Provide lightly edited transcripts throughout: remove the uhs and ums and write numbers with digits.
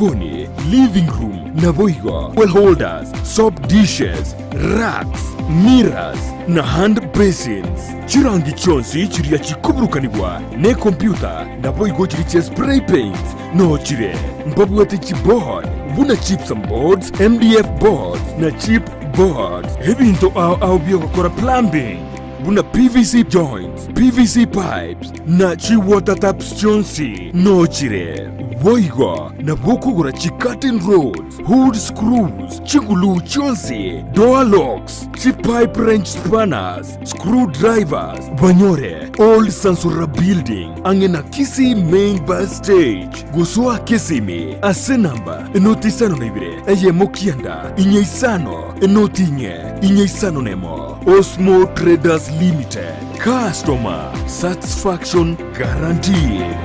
jikoni, living room na boigo, well holders, soap dishes, racks, mirrors na hand basins. Chirangi chonsi chiria chikuburukanibwa ne computer na boigo chiriche spray paints no chire mbabwate chipboard buna chips and boards, MDF boards na chip boards. Hebinto au biogakora plumbing buna PVC joints, PVC pipes na chi water taps chonsi no chire boigo na bokugura chi cutting rods, hood screws, chigulu chonsi, door locks, chi pipe wrench spanners, screwdrivers. Banyore old Sansura building angena Kisii main bus stage gusua Kisimi ase number enotisano naibire eye mokianda inyeisano enotinye inyeisano nemo Osmo Traders Limited. Customer satisfaction guaranteed.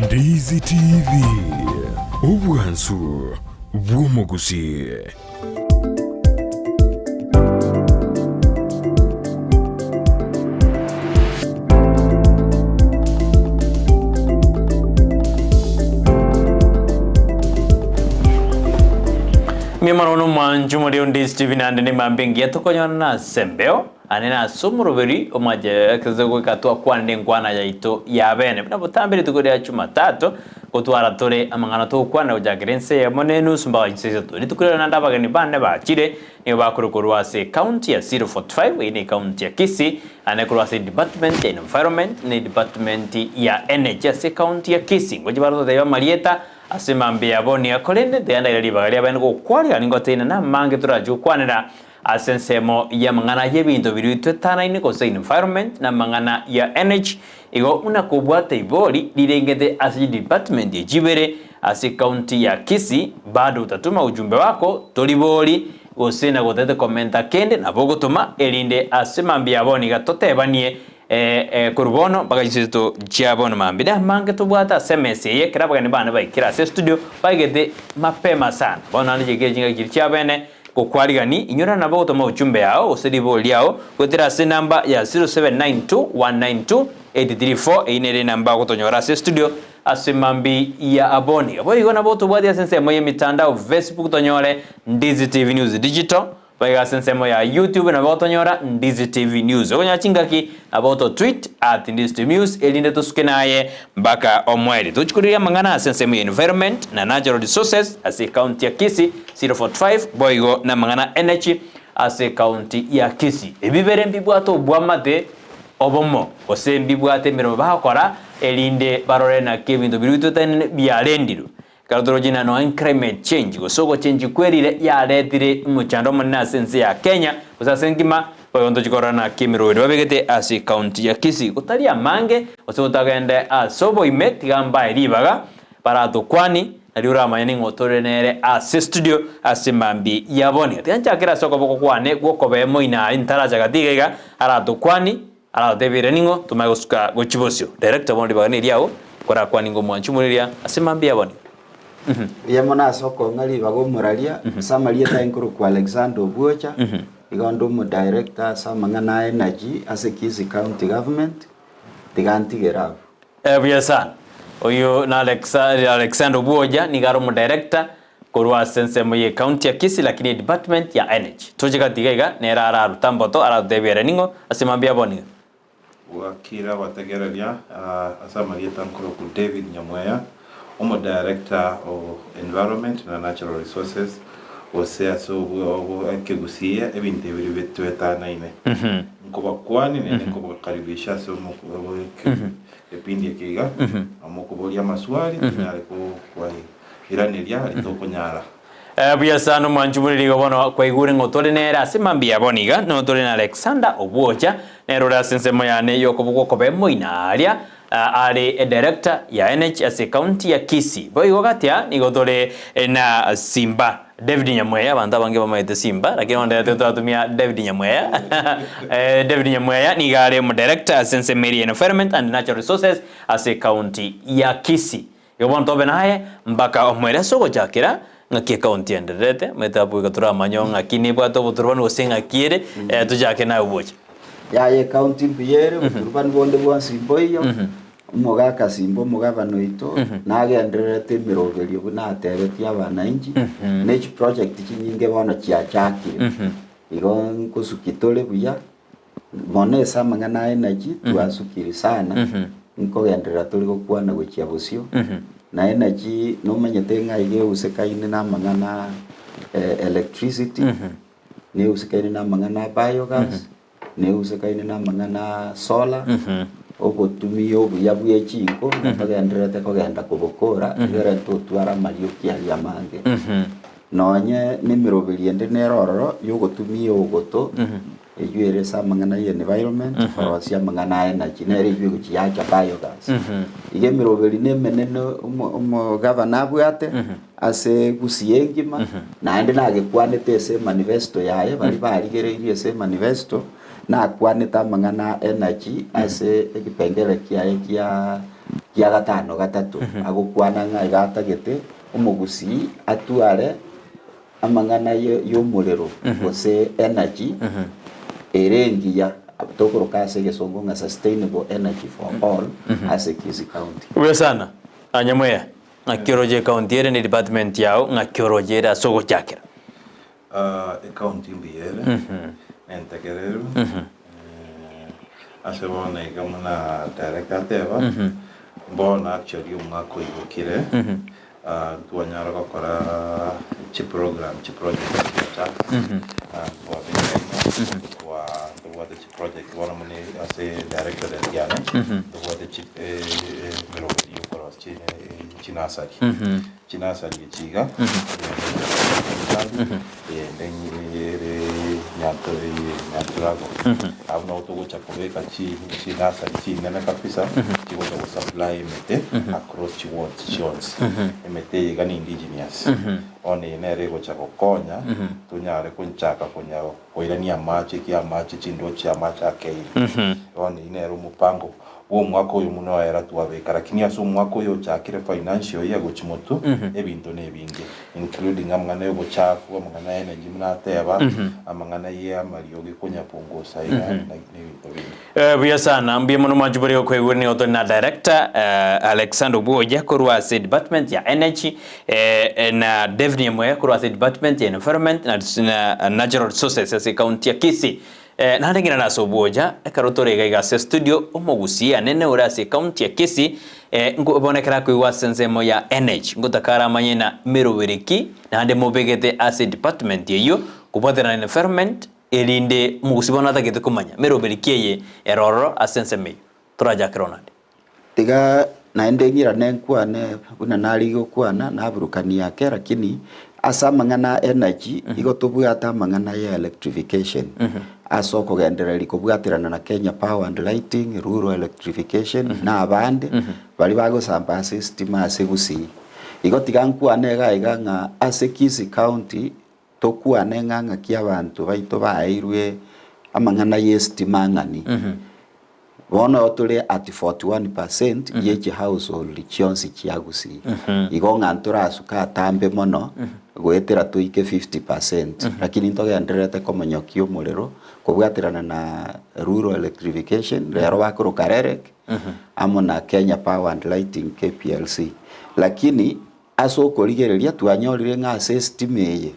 Ndizi TV Ubwansu Bw'Omugusii. Miemano manju muri Ndizi TV nande ni mambengi yatokonyana na sembeo anena sumurubiri omaje kizego katwa kwande ngwana yaito yabene bina butambire tukuri ya Jumatatu kutwara tore amangana to kwana ujagirense ya monenu sumba yisese to litukuri na ndabagani bane bakire ni bakurukurwa se county ya 045 ine county ya Kisii anekurwa se department ya environment ni department ya energy se county ya Kisii ngoje baro de Marieta asimambe aboni akolende de anda ile bagari abane ko kwali aningo tena na mange turaju kwanira asensemo ya mangana y'ebintu biri twetana ine ko environment na mangana ya energy igo una kubwata iboli lirengede asi department ya jibere asi county ya Kisii bado utatuma ujumbe wako toliboli osena gotete komenta kende na bogotuma elinde asimambe aboni gatotebanie kurubono bagajisito chiabono mambida mange tubwata semese ye kirabaga ni bana bayikira se studio bagede mapema sana bona nje gejinga kirichabene ko kwaligani inyora nabo gutoma uchumbe yao osedibo liao kwetera se namba ya 0792192834 inere namba gutonyora se studio asimambi ya aboni abo igo nabo tubwati sense moye mitandao Facebook tonyore Ndizi TV News Digital baiga sensemo ya YouTube na botonyora Ndizi TV News onya chingaki about tweet @Ndizi TV News elinde tusukenaye mbaka omweli tuchukuriya mangana sensemo ya environment na natural resources as county ya Kisii 045 boigo na mangana energy as county ya Kisii ebibere mbibwato bwamate obomo ose mbibwate mero bakora elinde barore na kebintu biruto tane byalendiru Kadorojina no climate change gosoko change kwerire ya retire muchando mona sense ya Kenya usasengima bayondo chikorana kimirori babegete asi county ya Kisii utari amange osotagende asobo imet gamba iribaga barato kwani aliura mayani ngotorenere asi studio asimambi yaboni tianchakira soko boko kwane gokobe moina intaraja gatigega arato kwani arato debire ningo tumagosuka gochibosio director bondi bagani riao kora kwani ngo mwanchumuria asimambi yaboni Yamona soko ngali bago muralia samalia tainkuru kwa Alexander Buocha igondo mu director samangana energy as a Kisii county government tiganti gerab Biasan oyo na Alexander Buocha ni garo mu director korwa sense mu county ya Kisii lakini department ya energy tojeka tigega nera ara rutamboto ara debere ningo asimambia boni wakira wategereria asamalia tainkuru ku David Nyamwea I'm a director of environment and natural resources. Osea so Gusii ebintu biri betwetana ine. Nkoba kwani ne nkoba karibisha so epindi kiga amokubolia maswali tunale ko kwa iranelia litokonyara. Biasano manjumuri gobono kwa igure ngotole nera simambia boniga no tole na Alexander Obuocha nero sensemo yane yokobuko kobe moinaria ari director ya NHS county ya Kisii boy gatia nigotole na Simba David Nyamwea banda bange bamaite Simba lakini wanda tutatumia David Nyamwea David Nyamwea ni gare mu director sense Mary Environment and Natural Resources as a county ya Kisii yobon tobe naye mbaka omwere soko jakira ngaki county enderete metabu gatura manyonga kini bwato buturban osenga kiere tujake na Obuocha ya ye county biere buturban bonde bwansi boyo Mugaka simbo mugavano ito nagenderete mirogerio buna tebetia bananchi nechi project kinyinge bono chiachakire igo kusukitole buya mone samangana energy tuasukiri sana nkogenderera tuli gukwana gwikia busio na energy no menyete ngaige usekaine na mangana electricity ne usekaine na mangana biogas ne usekaine na mangana solar ogotumia obuya bw'echinko ntogenderete kogenda kubukora igere tutwara mario kiaria mange nonye nimiroberi ende nerororo yogotumia ogoto ejuere samangana ya environment orosia mangana energy nere ibyo kiyacha biogas ige miroberi nemenene umo governor bwate ase Gusii ngima na ende nagekwanete ase manifesto yaye bari barigereirie ase manifesto na kwaneta mangana energy ase ekipengele kiaye kia gatano gatatu agukwana nga igatagete umugusii atuare amangana y'umuriro ose energy erengiya tokoroka ase gesongo nga sustainable energy for all ase Kisii County. Uwe sana Nyamira ngakioroje county ere ni department yao ngakioroje era sogo chakera county mbiere entegereru asebona ikamuna director teba mbona actually umwako igukire tuanyara gukora chi program chi project cha kwa the project one mune ase director yana the chi melody ukora chinasari chiga nyaturago abuna utogo chakobeka chinasari chinene kabisa chigoza kusupply mete across chiwards emete igani indigenous one nerego chakokonya tunyare kunchaka kunyao koirania machi kia machi chindo cha macha kei one inero mupango wo mwako uyu muno era tuwabeka lakini aso mwako yo chakire financial ya gochimoto ebintu nebinge including amangana yo gochafu amangana energy mnateba amangana ya marioge konya pongosa ya nebintu bingi buya sana mbie muno majuburi okwegurni oto na director Alexander Buoja kurwa department ya energy na Devni Mwe kurwa department ya environment na natural resources ya county ya Kisii nandengina naso Buoja ekarotore gaiga studio umugusii anene urase county ya Kisii ngobonekera kwiwa sensemo ya energy ngotakara manyena mirowereki nande mobegete as department yeyo kubotera environment elinde mugusibona tagete kumanya mirowereki ye eroro asenseme turaja kronade tiga naendengira nenkwane kuna naligo kwana naburukani yake lakini asa mangana energy igotubwata mangana ya electrification asoko gendereri kubwatirana na Kenya Power and Lighting rural electrification na abande bali bagosamba system ase Gusii igotigankwane gaiga ase Kisii County tokwane nganga kia bantu baito bairwe amangana yestima ngani bono tuli at 41% yechi household chionsi chia Gusii igonga ntura suka tambe mono gwetera tuike 50% lakini ntogenderete komonyokio muriro kubwatirana na rural electrification rero bakuru karerek amona Kenya Power and Lighting KPLC lakini aso korigereria tuanyorire nga system eye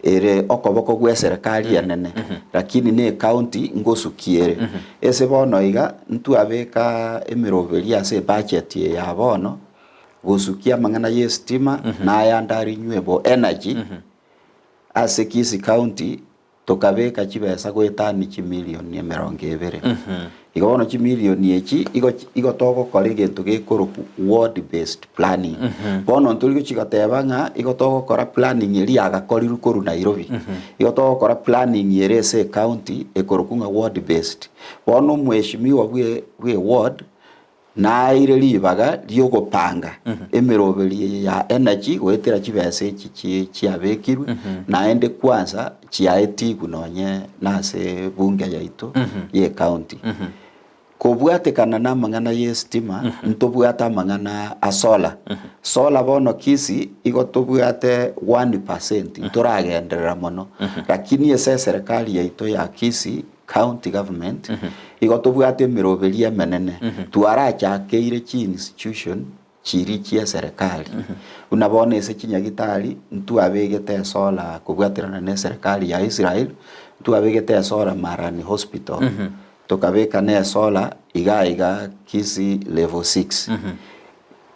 ere okoboko gwe serikali yanene lakini ne county ngosukiere ese bono iga ntu abeka emiroveri ase budget ya bono gosukia mangana ye stima na yandari renewable energy ase Kisii County tokabeka chibesa gwetani chimilioni 200 igono chimilioni echi igotogo kore gento gekoro ward based planning bono ntuli chigoteba nga igotogo kora planning eri agakoriru koru Nairobi igotogo kora planning yerese county ekorokunga ward based bono mweshimiwa bwe ward na ireli baga lyogopanga emiroberi ya energy gwetera chibesa echi chiabekirwe na ende kwanza chiaeti kunonye nase bunge yaito ye county kobwatekana na mangana ye stima ntobwata mangana a solar bono Kisii igotobwate 1% ntoragenderera mono lakini ese serikali yaito ya Kisii county government igotubwate miroberia menene twarachakeire chi institution chiri chia serikali unabona ese chinyagitari ntu abegete sola kubwatirana ne serikali ya Israel ntu abegete sola Marani Hospital tukabeka ne sola iga Kisii level 6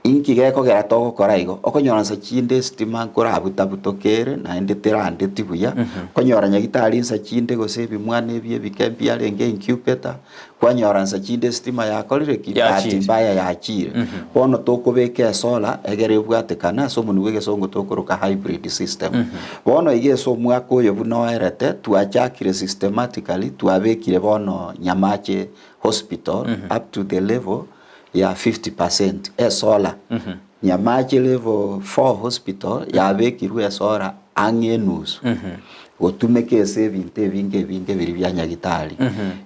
inki geko gera toko koraigo okonyora sa chinde stima kora abutabutokere na endetera andetibuya konyora nyagitari sa chinde gosebi mwane bie bikempia renge incubator kwanyora sa chinde stima ya kolire kibati mbaya ya chire bono tokobeke sola egere bwatekana so munu wege songo tokoroka hybrid system bono ige so mwako yo buno erete tuachakire systematically tuabekire bono Nyamache hospital up to the level ya 50% solar Nyamache level 4 hospital ya bekiru solar angenus gotumeke sevinte vinge biri bya nyagitari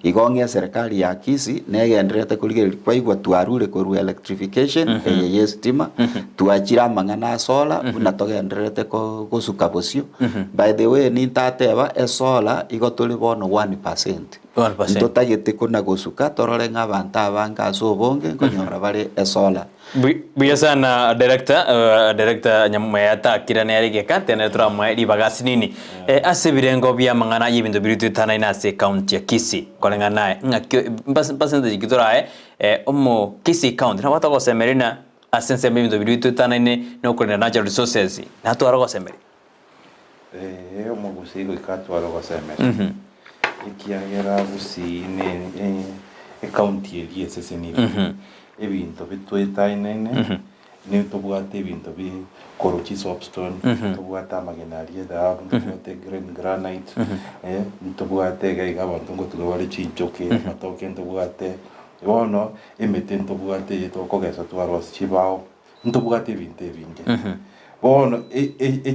igonge serikali ya Kisii negenderete kuligera kwaigwa twarure koru electrification eye stima tuachira mangana solar unatogenderete ko gosuka bosio by the way ni tateba solar igotuli bono 1% ntotagete kuna gosuka torore ng'abantu abanga sobonge nkonyora bare solar buya sana director Nyamwea kirane yarige katene turamwe libagas nini ase birengo bya mangana y'ibintu biri tana inase county ya Kisii kolengana ngakyo percentage gitorae omo Kisii county na wata gosemerina asense ibintu biri tana ine no kolena natural resources na to arago semeri omo Gusii go ikatwa arago semeri ikiagera Gusii ne county eli SSN ebintu bitwetainene ni tubwate ebintu bi korochi soapstone tubwata magenarie da tubwate green granite tubwate gaiga abantu ngo tugabare chinchoke matoke tubwate bono emete tubwate tokogesa twaros chibao tubwate ebintu ebinge bono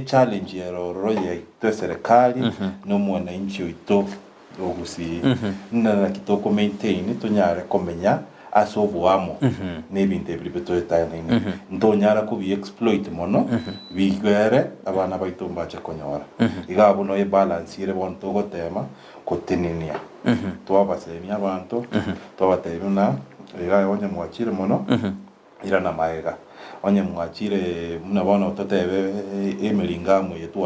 challenge yero ya to serikali no mwana inchi ito Gusii na kitoko maintain tunyare komenya asobuamo nebinte bibeto etane ndonyara kubi exploit mono bigere abana baitomba chakonyora igabo no balance ire bonto gotema kotinenia twabasemia abantu twabatemuna ira onye mwachire mono ira na maega onye mwachire muna bona totebe emelingamu yetu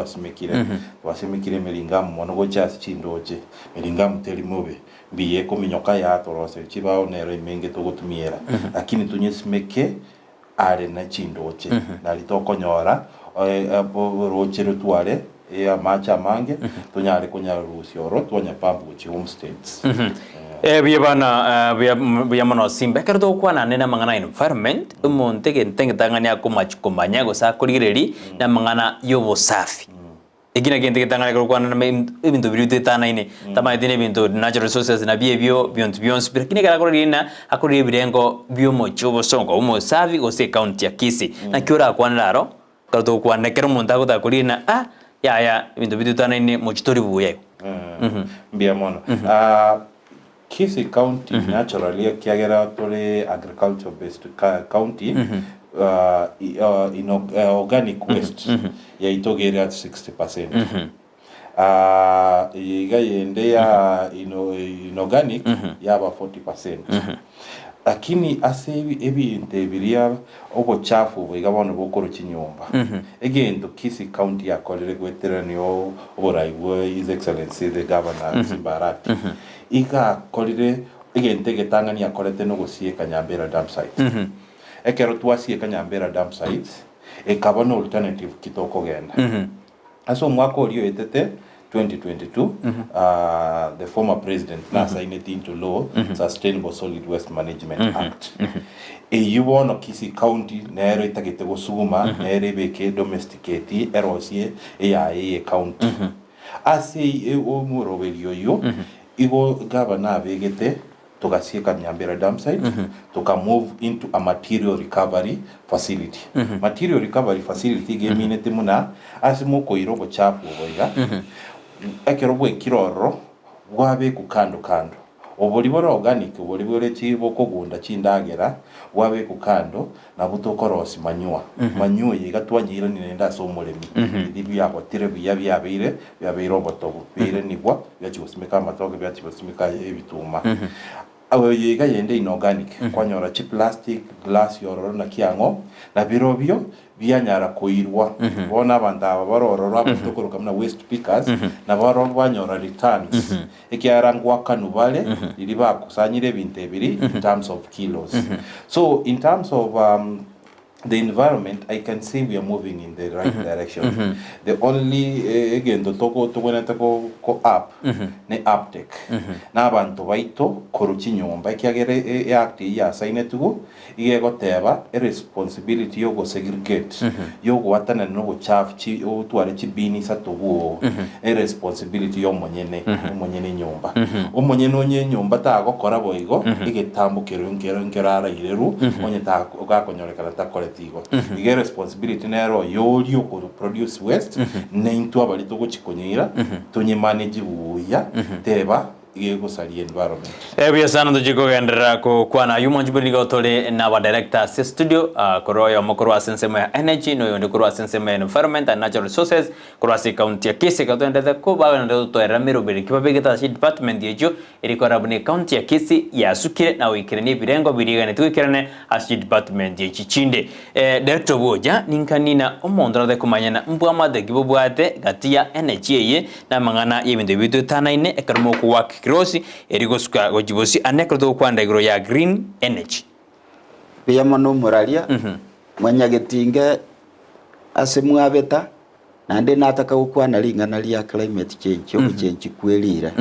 wasimikire melingamu mono gochas chindoje melingamu telimobe biye kominyoka ya torose chibao nero imenge togotumiera lakini tunyesimeke are na chindoje nali tokonyora abo rochero twale ya macha mange tunyare kunyara rusioro twonya pambu chi homesteads biya bana biya mano simba kerdo kwana nena mangana environment umonte gentenge tanganya kumanya go sa kuligeri na mangana yobo safi egina gente tangana ko kwana na ibintu biri tana ine tama dine bintu natural resources na bio beyond pero kine kala ko rina akuri birengo bio mocho songo umo safi go se county ya Kisii na kyora kwana laro kerdo kwana kero monta ko ta kurina ya ibintu biri tana ine mochitori buye biya mono Kisii County naturally kiagera tole agriculture based county organic waste ya itogere at 60% igayende ya inorganic yaba 40% lakini asebi ebinte biria obochafu bwigabona bokoro chinyomba egendo Kisii County yakolere gweteranyo oboraiwe his excellency the governor Simbarati iga kolire egente getangani yakolete no Gusii Nyamira dam site ekero twasie Nyamira dam site ekabona alternative kitoko genda aso mwako olio etete 2022 the former president signed it into law Sustainable Solid Waste Management Act you want Kisii County nero itagete gusuma nero beke domesticate erosie ya county ase omurobelio yo igo governor begete Gusii Nyamira dam site to move into a material recovery facility material recovery facility geminete muna asimoko irobo chapu boiga ekerobo ekiroro gwabe kukando obori bora organic obori bore chibo kogunda chindagera wabe kukando na butokorosi manyua manyua yigatwanyira ni nenda so muremi ibi yako tire byabeire obotobu bire nibwa byachigosimika amatoke byachigosimika ebituma awo yiga yende inorganic kwanyora chi plastic glass yororo na kiango na birobyo byanyara koirwa bona abantu aba barorora abutokoroka na waste pickers na baro banyora returns ekyarangwa kanubale iri bakusanyire ibintu ebiri in terms of kilos so in terms of the environment, I can see we are moving in the right direction. The only again the toko go up ne uptake na abantu baito koruchi nyomba kyagere act ya saine tugo igego teba responsibility yo go segregate yo go watana no go chafu chi o tware chi bini satobo responsibility yo monyene nyomba omonyene onye nyomba ta gokora boigo igetambukero ngerara ireru onye ta gakonyorekana ta tigo ige responsibility nero yolio ko produce waste neintu abalito go chikonyira tonye manage buya teba ige go sali environment ebya sana ndujiko gendera ko kwana yumo njibuli gotole na ba director studio koroyo mokoro asensema ya energy no yonde koro asensema ya environment and natural resources koro asi county ya Kisii katondeza ko ba ndo to eramiro bere kibabegeta shi department yejo eri ko rabune county ya Kisii ya sukire na wikirene birengo biriga ne twikirene asi department ye chichinde director boja ninkanina omondora de kumanyana mbwa de gibobwate gatia energy ye na mangana yebinde bitu tanaine ekarmo ko wak Kirosi erigosuka gojibosi anekrodo kwanda igro ya green energy biyamano muralia mwanyagetinge asemwabeta nande nataka gukwana lingana lia climate change yo change kwelira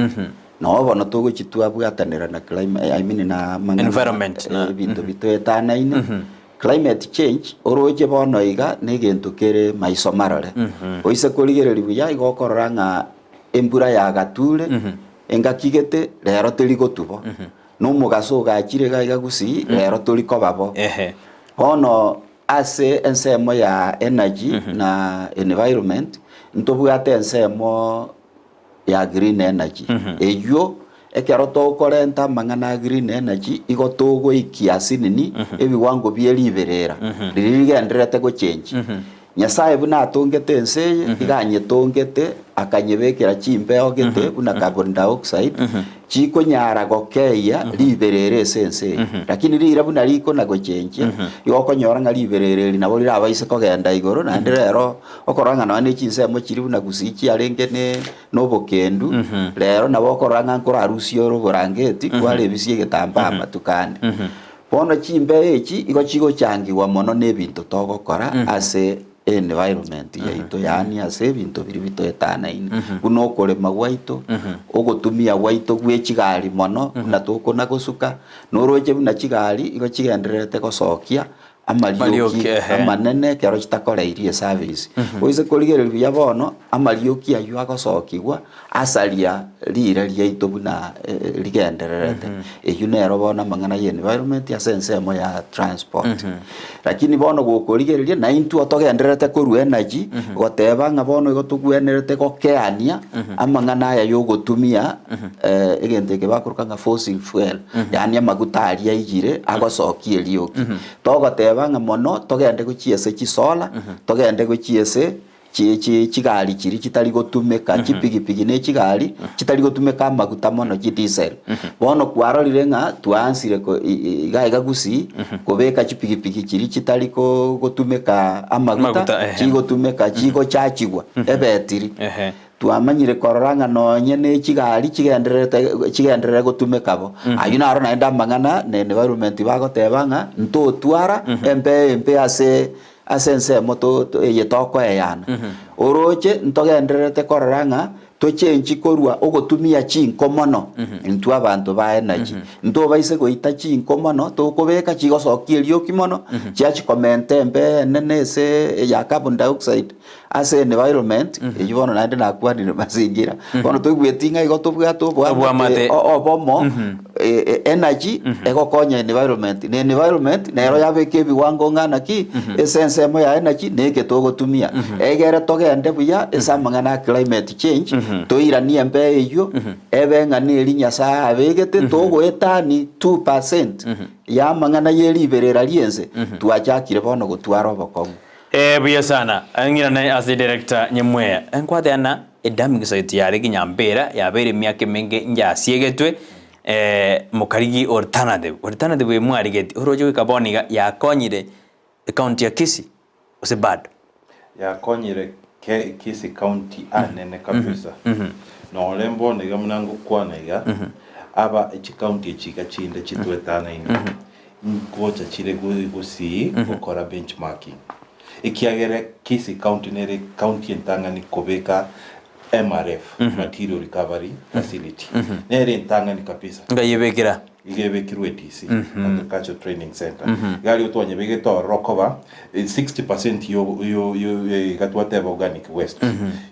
no bono togo chitwa bwatanira na climate I mean na environment na bintu bitwetana ine climate change oroje bono iga negento kere maisomarore oise kuligereri buya igokoranga embura ya gature engakigete rero turi gotubo no mugaso gachire gaiga Gusii rero turi kobabo hono ase ensemo ya energy na environment ntobwate ensemo ya green energy eyo ekero tokorenta mangana green energy igotogo ikiasi nini ebiwango byeliberera ririgenderete go change nyasaye buna atongete enseye iganye tongete akanyebekera chimbeo gete buna carbon dioxide chiko nyara gokeya liberere sense lakini rira buna riko na go change yokonyora nga liberere nabo rira abaise kogenda igoro na ndirero okoranga na ne chinsemo chiri buna Gusii chi arenge ne nobokendu rero nabo okoranga nkora arusio roborangeti kwale bisie getamba matukane bono chimbe echi igo chigo changiwa mono ne bintu togokora ase environment yaito yani ase bintu biri bitwetana ine kuno kore magwaito ogotumia gwaito gwechigari mono na toko na gusuka noroje buna chigari igo chigenderete gosokia amalioki amanene kero chitakoreirie service oise koligereria bono amalioki ayu agosokigwa asalia lira lyaito buna ligendererete eyu nero bono mangana ye environment ya sensemo ya transport lakini bono gokoligereria na intu otogenderete koru energy goteba nga bono igotugwenerete gokeania amangana ya yogotumia egenteke bakurukanga fossil fuel yani amaguta aria igire agosokia lioki togote banga mono togende guchiese chisola togende guchiese chigari chiri chitari gotumeka chipigipigi ne chigari chitari gotumeka maguta mono chi diesel bono kwarorire nga twansire ko igaiga Gusii kobeka chipigipigi chiri chitari ko gotumeka amaguta chigotumeka chigo chachigwa ebetiri tuamanyire kororanga nonye ne chigari chigenderere gotumeka bo ayuna aro naenda mangana ne environment bagotebanga ntotwara empe ase moto yetoko eyana oroche ntogenderete kororanga to change korwa ogotumia chinko mono ntu abantu ba energy nto baise goita chinko mono to kobeka chigosokia lioki mono chiachi komente embe nenese ya carbon dioxide ase environment ejibono nande na kwani mazingira bono tugwetinga igotobwato bwamate obomo energy egokonya environment ne environment nero yabeke biwango ngana ki essence mo ya energy neke togotumia egere togende buya esamangana climate change toirani embe iyo ebe ng'ani nyasaye abegete togoetani 2% ya mang'ana yeriberera liense twachakire bono gotwara obokongo. Buya sana ngirane as the director Nyamwea enkwathana edaming site yari kinyambera yabere myake menge njasiegetwe mukarigi alternative we mwarigeti urojo kaboniga yakonyire county ya Kisii ose bad yakonyire Kisii county anene kabisa no lembo niga mnango kwanaiga aba echi county echika chinde chitwetana ino ngocha chire Gusii gukora benchmarking ikiagere Kisii county nere county entangani kobeka MRF material recovery facility nere entangani kabisa ngayebekira igebekirwe DC agriculture training center gali utwanye begeto rokoba 60% yo gatwate organic waste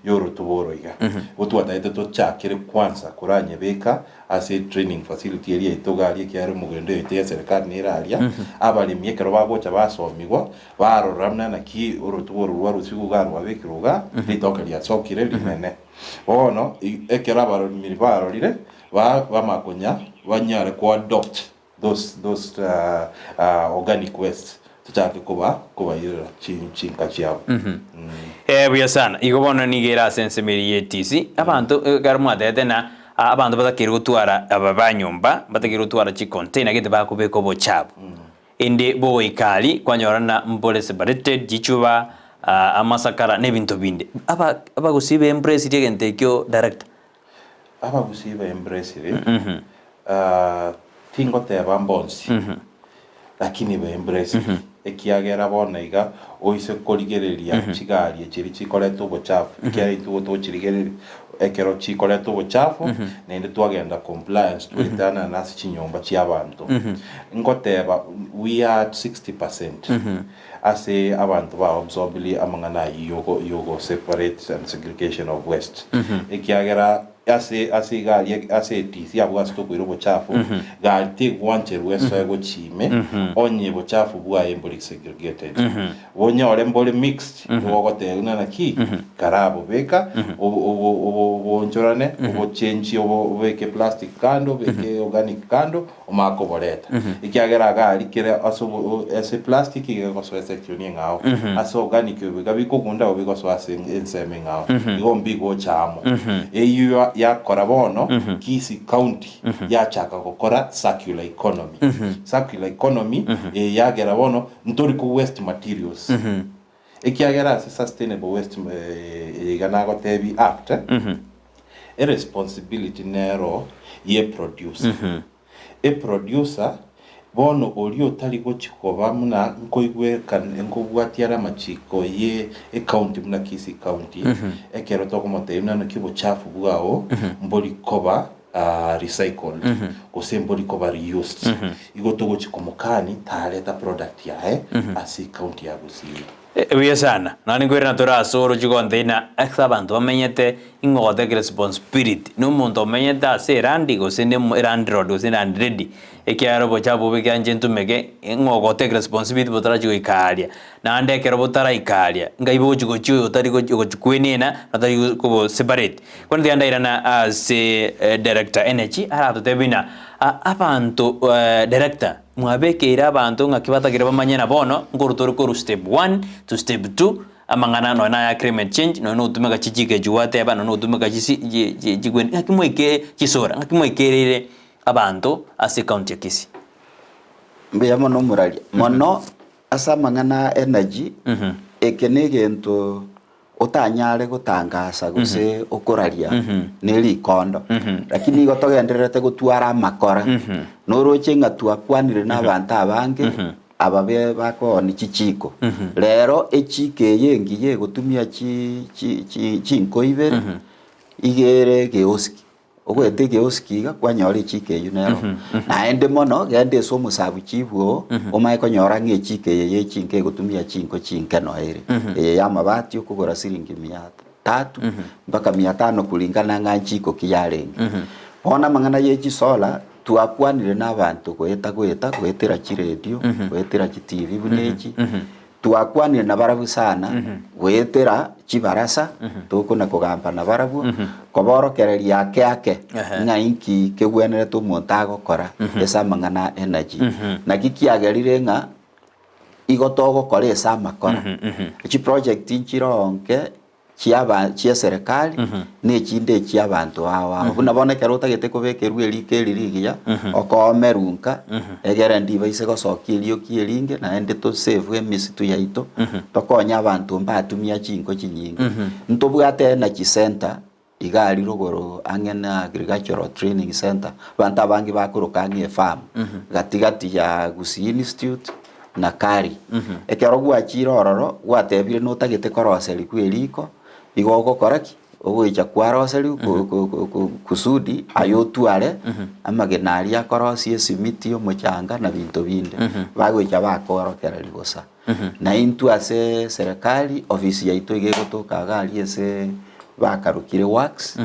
yo rutuboro iga utwata ito chakire kwanza kuranye beka ase training facility eri itogali kyari mugende ite serikali niralia abali myekero bagocha basomigwa baroramna na ki urutuboro rwarusigu garwa bekiruga litoka lya sokire linene ono ekera baro miribaro lire bamakonya banyare ko adopt those organic waste tuchake kuba yira chinka chiao buya sana igobona nigera sensemeri yetisi abantu garumwatete na abantu batakiri gutwara ababanyumba batakiri gutwara chi container gete bakubeka obochabu ende bo ikali kwanyorana mbole separated jichuba amasakara nebinto binde aba gusibe embrace rigente kyo director aba gusibe embrace tingo te bambonsi lakini be embrace ekiagera bona iga oise korigereria chigari ekiri chikoleto bochafu kiari to chirigereria ekero chikoleto bochafu nende twagenda compliance twitana nasi chinyomba chiabantu ngoteba we are 60% ase abantu ba absorbly amangana yogo separate and segregation of waste ekiagera ase gali ase tisi abwasto kwiro bochafu gali take one waste go chime onye bochafu bwa emboli segregated wonya ole mbole mixed wogote unana ki karabo beka obonjorane obo change obo beke plastic kando beke organic kando omako boleta ikiagera gali kire aso ase plastic igeko so section ngao aso organic beka bikogunda obiko so ase enseme ngao igombi go chamo eyu ya korabono Kisii county ya chaka gukora circular economy circular economy yagera bono ntori ku waste materials ekiagera sustainable waste igana go tebi act a responsibility nero ye producer a producer bono olio tali go chikoba muna nkoigwe kan enkobwatiara machiko ye county muna Kisii county ekero to komote na kibo chafu bwao mboli koba recycled kusemboli koba reused igoto go chikomokani taleta product yae asi county ya Gusii buya sana nani kwera tora soro chigonde na abantu bamenyete ingote responsibility no muntu menyeta ase randi go sende randi road go sende ready ekiaro bochabu biganje ntumege ingote responsibility botara chigo ikalia na ande kero botara ikalia ngaibo chigo chiyo tari go chikwenena natari go separate kwani anda irana ase director energy ara tutebina abantu director mwabekera abantu ngakibatagira bamanyena bono ngorutoro ko step 1 to step 2 amangana no na agreement change no utumega chichike juwate abana no utumega jigwen ngakimweke chisora ngakimwekerere abantu ase county ya Kisii mbeya mono murali mono asa mangana energy ekenegento utanyare gutangasa guse ukuraria neri kondo lakini gotogenderete gutwara makora noroche ngatua kwanire n'abantu abange ababe bako ni chichiko rero echike yengiye gutumia chinko ibere igere geoski ogwete geoski ga kwanyore chike yunero na ende mono gende so musabu chibuo omaye konyora ngechike ye chinke gutumia chinko chinke no ere ya mabati ukugora siringi 300 mpaka 500 kulingana ngachiko kiyarenge ona mangana ye chisola tuakwanire n'abantu gwetera chi radio gwetera chi TV buneji twakwanire na barabu sana gwetera chibarasa tukuna kugamba na barabu koborokereria ake nga inki kegwenere tumonta gukora esa mang'ana energy na kikiagerire nga igotogo kore esa makora chi project inchironke chia serikali ne chinde chia bantu awa buna bonekera utagete kubekerwa erike ririgia okomerunka egera ndiba ise gosokirio kieringe na ende to save emisitu yaito tokonya abantu mbatumia chinko chinyinga ntobwate energy center igari ruguru angena agricultural training center banta bangi bakurukangie farm gatigati ya Gusii Institute na kari ekero gwachirororo gwatebire notagete koroseri kweriko igogo koraki ogoicha kwaroseri kusudi ayotware amagenari akorosie simiti omochanga na bintu binde bagoicha bakorokereri gosa na intu ase serikali ofisi yaito igegotoka gari ese bakarukire works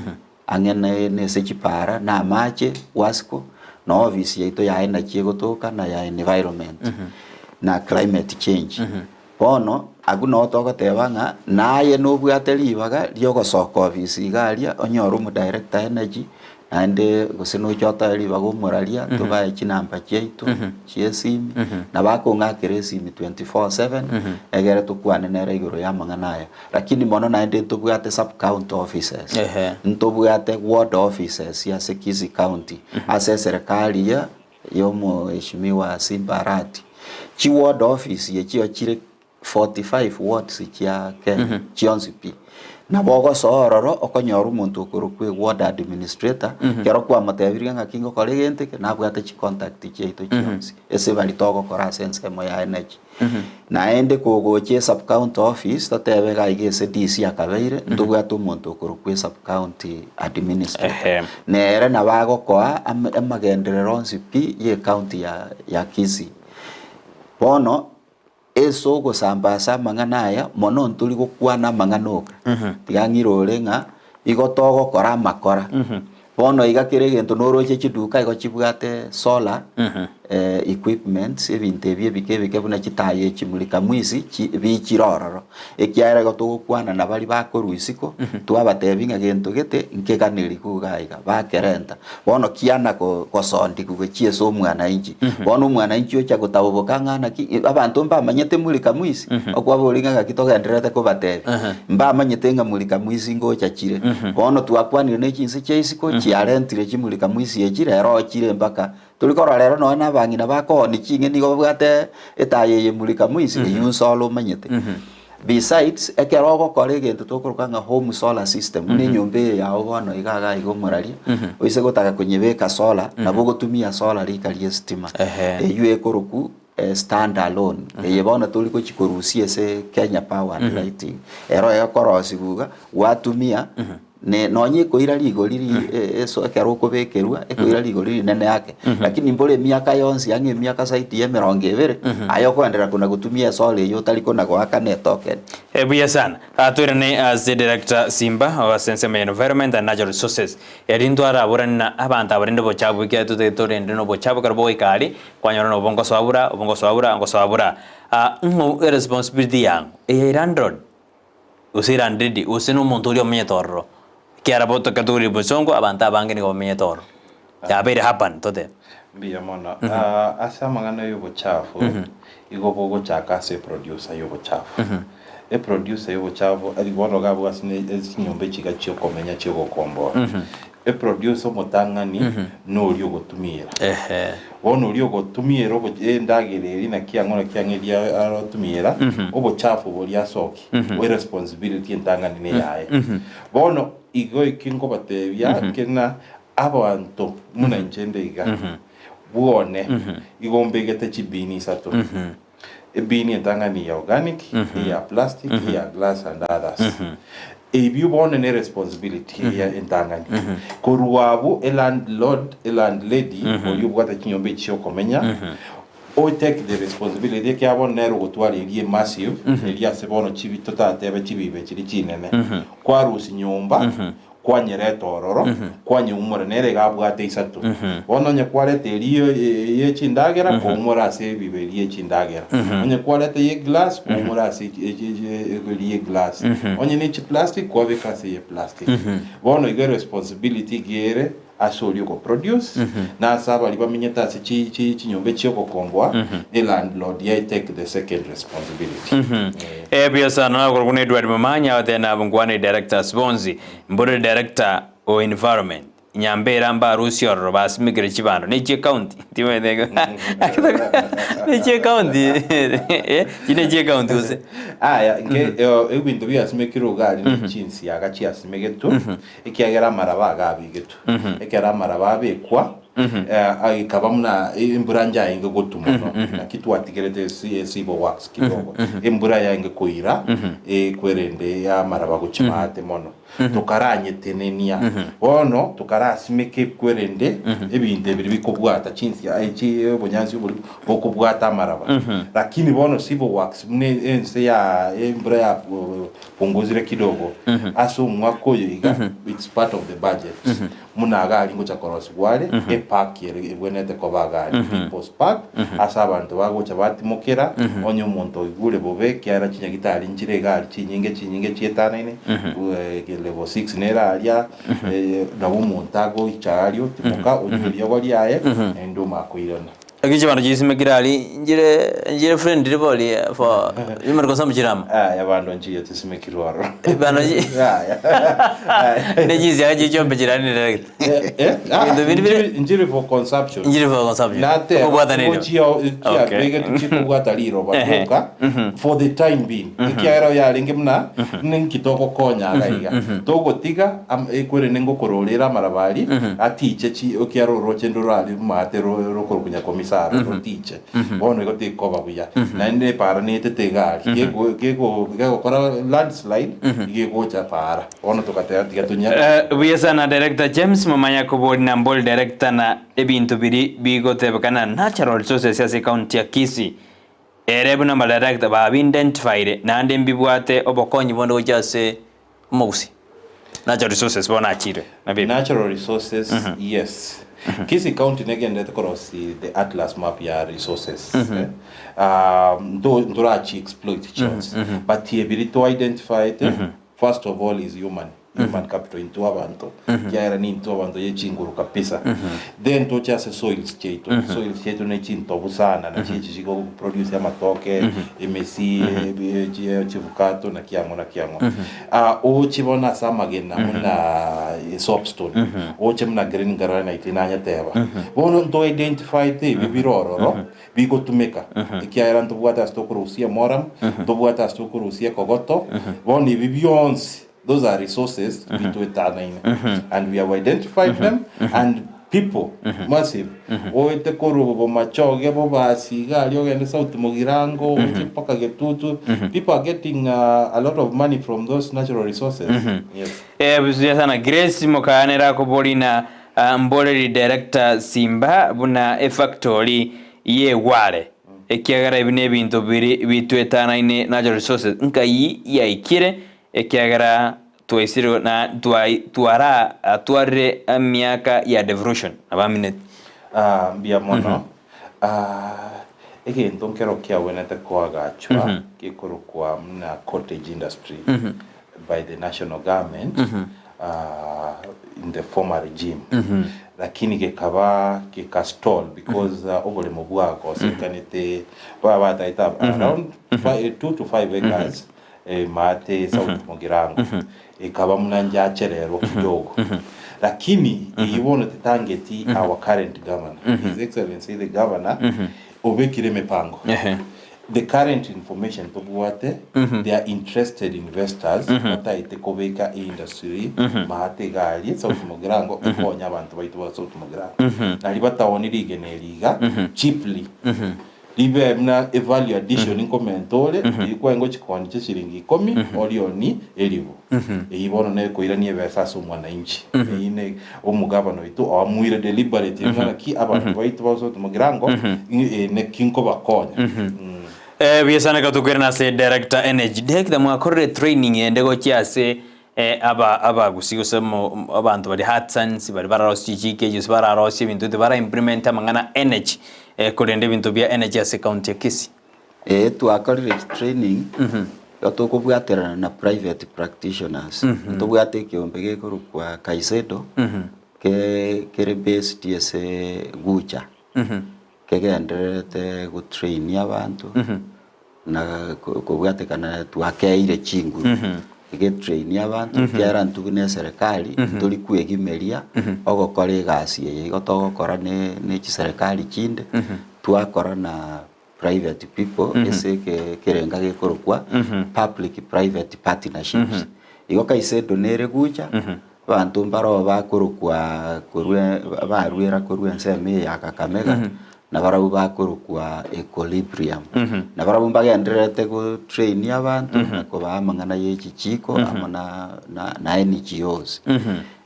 angene nese chipara na mache wasco na ofisi yaito ya energy egotoka na ya environment na climate change bono aguno togotebanga naye nobwateri baga ryogosoka ofisi garia onyoru mu director energy ande goseno chota ri bagomoraria tobaye chinamba chaitu chiesimi na bakonga keresimi 24/7 egere tukwane nere iguru ya mang'anaya lakini mono naende tubwate sub county offices ntobwate ward offices ya Kisii county ase serikali ya yomo heshimiwa Simbarati chi ward office ye chio chire 45 wards chia ke chionsipi na bogo sororo okonyoru muntu kurukwe ward administrator kero kwa matebirga ngakingo kolegente ke na bwate chi contact chito chionsi ese bali togo kora sense mo ya energy na ende kogoche sub county office totebe ga igese DC akabeire ndubwate muntu kurukwe sub county administrator nere na bago kwa amagenderero nsipi ye county ya Kisii bono eso gosambasa mang'anaya mono ntuli gukwana mang'anoka tigangirore nga igotogo kora makora bono igakire gento noroche chiduka igo chibwate solar equipment ebinte bike buna chitaye chimulika mwisi bichirororo ekiara gotugukwana na bali bakoruisiko twabatebinga gento gete nkekaniri kugaiga bakerenta bono kiana kosondi kugechie so mwana inji bono mwana inji ocha gutaboboka ngana ki abantu mba manyete mulika mwisi okwabolinga gakitogenderete ko batebi mba manyete nga mulika mwisi ngocha chire bono twakwanire ne chinse cheisiko chiarentire chimulika mwisi ejire ro chire mpaka tulikora lero no na bangi na bako ni chinge nigo bwate etaye ye mulika mwisi yunsolo manyete besides ekerogo kolege tutokurukanga home solar system ni nyumbe ya obono igaga igomuraria oise gotaka kunyebeka solar na bogotumia solar rikalie stima eyue koruku stand alone yebona tuliko chikorusie se Kenya Power and Lighting ero yakorosi buga watumia ne nonye koira ligo liri eso ekero kobekerwa ekoira ligo liri nene yake lakini mbole miaka yonsi yange miaka saiti ya merongevere ayo kwendera kuna gutumia sole yo taliko na gwaka ne token buya sana atwirane as the director Simba wa Sensema Environment and Natural Resources erindwara aburana abantu abarinde bochabu kya tutetore ndino bochabu karbo ikari kwanyoro no bongo swabura responsibility yang irandron usirandidi usino montorio metorro kiara boto katuri bosongo abanta bangeni go metorro ya bere happen tote mbia mona asa mangana yo bochafu igo bogo chaka se producer yo bochafu producer yo bochafu ali bono gabo asine nyombe chika chio komenya chio kombo producer motangani no lyo gotumira wono lyo gotumira obo endagireri na kiangona kiangeria arotumira obo chafu bolia soki we responsibility entangani ne yae bono igo ikingo batebya kena abantu muna njende iga buone igombe gete chibini sato ebini entangani ya organic ya plastic ya glass and others you born a responsibility here in Tangani. Koruabu a landlord, a landlady, or you got a kinyombe chio komenya, or take the responsibility. They have one narrow to a massive, Elia Sebono Chivi Tota, Teva Chivi, Chine, Quarus in Yomba, kwanyereta ororo kwanye umora nere gabwate isatu bono nye kwalete iliyo ye chindagera ko umora ase bibeli ye chindagera onye kwalete ye glass ko umora ase ye glass onye ne plastic ko bekase ye plastic bono igere responsibility gere asoli ko produce na saba liba minyeta se chinyombe chiko kombwa the landlord ye take the second responsibility biasa na ko kune Edward Mamanya tena bungwane director Sponzi mbore director o environment Nyambera mba Rusio robas migre chibando neche county timedega neche county neche county use ya nke ebintu byasmekiro gari n'ichinsi yagachi yasmegetu ikiagera maraba gabigetu ekera maraba bekwa ikaba muna imbura njaye gutuma no kitu atigerete sibo wax kidogo imbura yange kuira kwerende ya maraba guchimate mono tukaranye tenenia bono tukarasimeke kwerende ebinde biri bikobwata chinsi ya ichi bonyanzi bokobwata maraba lakini bono sibo wax mune ense ya imbura ya punguzire kidogo aso mwako yiga it's part of the budget muna gali ngo chakorosi wale park yere bwenete ko bagari people's park asa abantu bagocha batimokera onyo muntu igure bobe kyara kinya gitari njire gari chinyinge chietana ine level 6 nera alia na umuntago ichario timoka onyo yogori yae endo makoirana akichi bano jisime kirali njire friend riboli for yimar ko samjirama ya bando njiye tisime kirwaro bano ji ne jizi aji chombe jirani direct njire for consumption nate ko bwata nini bege tuchiko bwata liro bavuka for the time being ikiara ya linge mna nkitoko konya gaiga togo tiga ekwere nengo korolera marabali atiche chi okiaro rochendo rali mate rokorunya komisaro rotiche bono igote koba buya na inde para ne tetegari kego kora landslide igego cha para bono tokate tigatunya buyesa na director James Mamanya ko board na bol director na ebintu biri bigo tebakana natural resources ya county ya Kisii erebu na director ba identified na ande mbibwate obokonyi bondo jase Gusii natural resources bona achire na natural resources yes Kisii County again that cross the atlas map ya resources do exploit chance but here be to identify it first of all is human capital into abantu yaera ni into abantu yechinguru kabisa then to just soil state ne chinto busana na chichiko produce ya matoke emesi chivukato na kiamo o chibona samagena muna soapstone o chimna green granite inanya teba bono to identify the bibirororo bigo tumeka kiaera nto bwata stokurusia moram to bwata stokurusia kogoto boni bibionse. Those are resources and we have identified them and people massive oite korubo machoge bo basiga aliogende South Mogirango mpaka getutu people are getting a lot of money from those natural resources yes busia sana Grace mokanera ko bolina mboleri director Simba buna factory ye wale ekiagara ibine bintu biri bitwetana ine natural resources nkai ya ikire ekiagara tuaisiro na tuare miaka ya devolution abamine bia mono again don't care okay when at kwa gachwa kikoro kwa mna cottage industry by the national government in the former regime lakini gekaba kikastall because obole mobwako sekanite baba taita around 2 to 5 acres mate South Mogirango ikaba mnanja cherero kidogo lakini ibone tangeti our current governor his excellency the governor obekire mepango the current information to bwate they are interested investors bataite kobeka industry mate gali South Mogirango konya abantu baitu ba South Mogirango na libatawoni ligeneliga cheaply libe mna value addition inkomentole ikwa ngo chikoni chiringi 10 olioni elibu ibono ne ko iranie besa so mwana inchi ine omugabano itu awamwire deliberate ngana ki abantu baitu bazo tumugirango ne kinko bakonya biesana ka tukwera na se director energy director mwakorre training ende go chiase aba Gusii gusemo abantu bari Hudson bari bararosi chike bararosi ibintu bara implement amangana energy kurende ibintu bya energy as county ya Kisii twakorire training tukubwaterana na private practitioners tubwate kiombe gekuru kwa Kaisedo kere based ese gucha kegenderete gutrain abantu na kubwatekana twakeire chingu train abantu kiara ntugune serikali tuli kwegimeria ogokora gasi igotogokora ne serikali chinde twakora na private people ese kerenga gekorokwa public private partnerships igoka Kaisedo nere gucha bantu mbaro bakorokwa korwe barwera korwe nseme ya Kakamega na barabu bakorokwa equilibrium na barabu mbagenderete go train abantu ko bamangana yechichiko amana na NGOs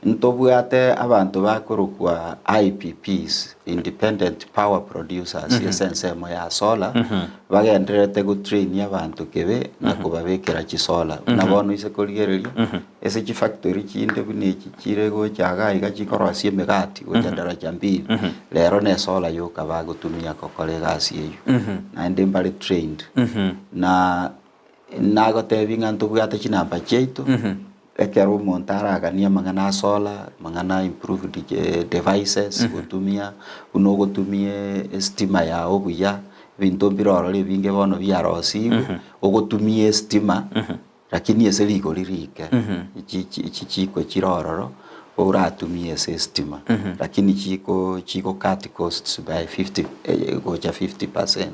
ntobwate abantu bakorokwa IPPs independent power producers esensemo ya solar bagenderete go train abantu kebe na kubabekera chi solar na bono ise koligererio ese chi factory chinde bune chire go chaga iga chikorosie megati go chandara chambili lero ne solar yo kabago tumia kokole gasi eyo na ende mbali trained na nago tebinga ntobwate chinamba cheito ekero montara gania mangana solar mangana improved devices gutumia unogotumie stima ya obuya bintu biroro binge bono biarosi ogotumie stima lakini ese ligo lirike chiko chirororo uratumie ese stima lakini chiko cut costs by 50 gocha 50%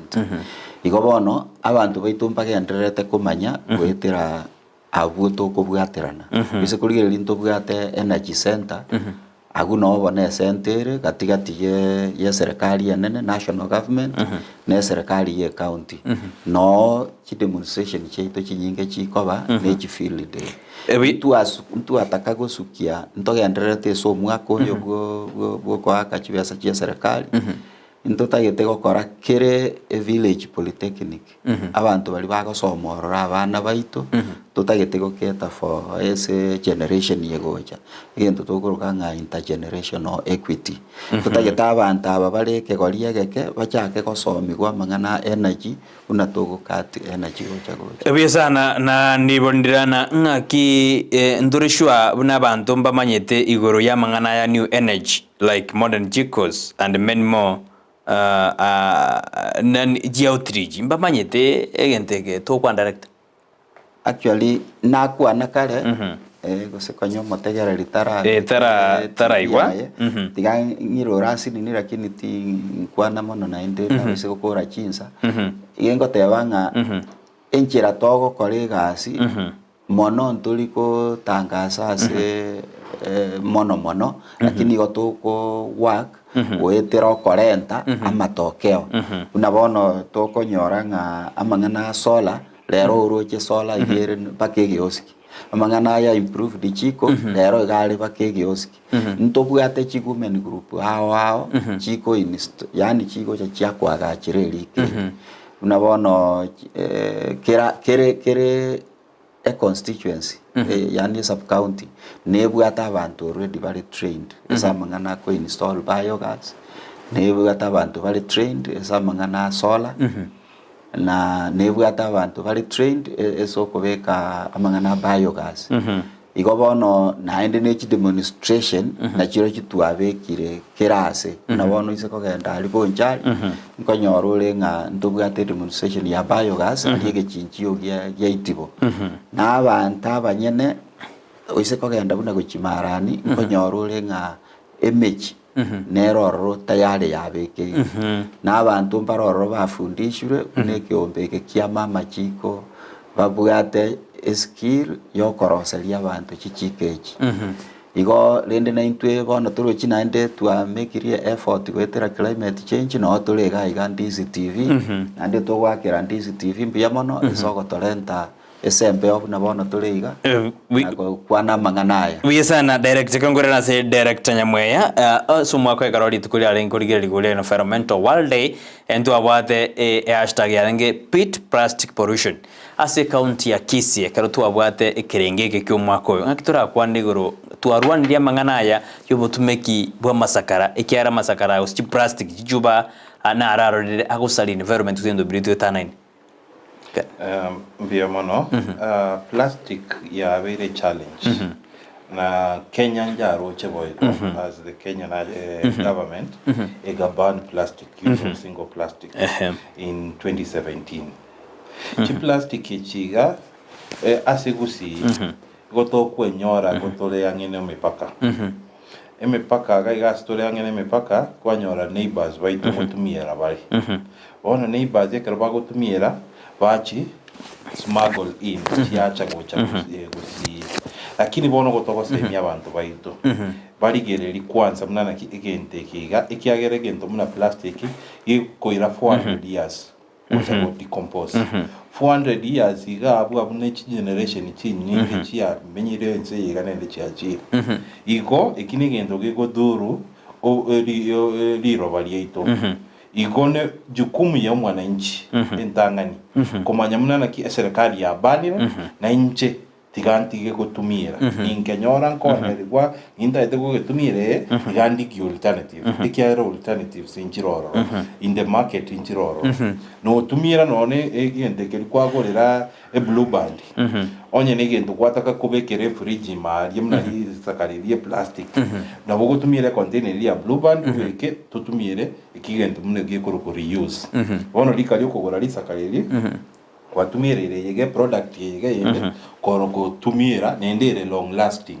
igo bono abantu baitumba genderete kumanya gwetera abuto kubwaterana bise kuligere linto bwate energy center aguno bone center katikati ye serikali ya nene national government na serikali ya county no chi demonstration cheito chinyinge chikoba ne chi field day mtu ataka gusukia ntogenderete so mwako yo go kwa kachibesa cha serikali ntotagete gokora kere village polytechnic abantu bali bagosomorora abana baito totagete goketa for ese generation yegocha egento tokoroka nga intergenerational equity totagete abantu aba bali kegoria geke bachake gosomigwa mangana energy una togokati energy gocha ebisana na ndibondirana ngaki ndurishwa buna abantu mbamanyete igoro ya mangana ya new energy like modern vehicles and many more nan outreach mbamanyete egentege to kwa direct actually nakwa nakare gosekonyo motegera litara taraiwa tiga ngiro rasi ni lakini ti kwana mono na ende na wese gukora chinsa igengo tebanga enchira togo kolegasi mono ntuliko tangasa ase mono lakini gotoko work wetero korenta amatokeo unabono toko nyoranga amangana solar lero uroche solar igere pakege oski amangana ya improve chiko lero gale pakege oski ntobwate chikumen group hao chiko yani chiko cha kwa gachireli unabono kere a constituency yani sub county nebwata abantu already bali trained esamangana ko install biogas nebwata abantu bali trained esamangana solar na nebwata abantu bali trained esokobeka amangana biogas igobono naende ne demonstration na chiro chitwabekire kerase nabono iseko genda ali bonjari nkonyorore nga ndubwate demonstration ya biogas yege chinchio gya itibo na abantu abanyene iseko genda buna guchimarani nkonyorore nga image neroro tayari yabeke na abantu mbaroro bafundishwe nekiombe kya mama chiko babwate skill yo koroseria abantu chichikechi igo lende na intwe bono turo china ende twa make effort gwetera climate change no tulega iga Ndizi TV ande to wakera Ndizi TV mbia mono isoko torenta esembe obu nabono tuliga kwana manganaya wiye sana director kongorera se director Nyamweya sumwa kwa karori tukuri ale nkorigere ligure environmental world day ento abwate hashtag yarenge pit plastic pollution ase county ya Kisii karutu abwate ekirengeke kyo mwako yo akitura kwandigoro twarwandia manganaya yobotumeki bwa masakara ekiara masakara usti plastic jijuba na ararorire agusali environment kuzendo brito tanine mbia mono plastic ya very challenge na Kenya njaro cheboy as the Kenyan government ban plastic use of single plastic in 2017 chi plastic ichiga ase Gusii goto kwenyora gotole yangene mipaka emipaka ga story yangene mipaka kwanyora neighbors baitu mutumiera bari ona neighbors yekarba gutumiera bachi smuggle in chiacha gocha Gusii lakini bono gotoko semi abantu baitu barigereri kwanza munana igente kiga ikiagere gento muna plastic ikoira 400 years gocha go decompose 400 years iga abu next generation chinyingi chia menyire nse yiga nende chiachi iko ikini gento gigo duru o liro baliaito igone jukumu ya mwananchi entangani kumanya munana ki serikali ya bani na inche tigantige gutumira ningenyora nkonerwa indaite gutumire igandi ki alternative ikiara alternatives injiroro in the market injiroro no tumira none egende keri kwagorera e blue band onye negendo kwataka kubekere fridge mari mna sakaririe plastic na gutumire container ya blue band weke tutumire ikigendo mune gikuru reuse ono likali kugora lisakaririe kwatumire yege product yege yende koroko tumira nendere long lasting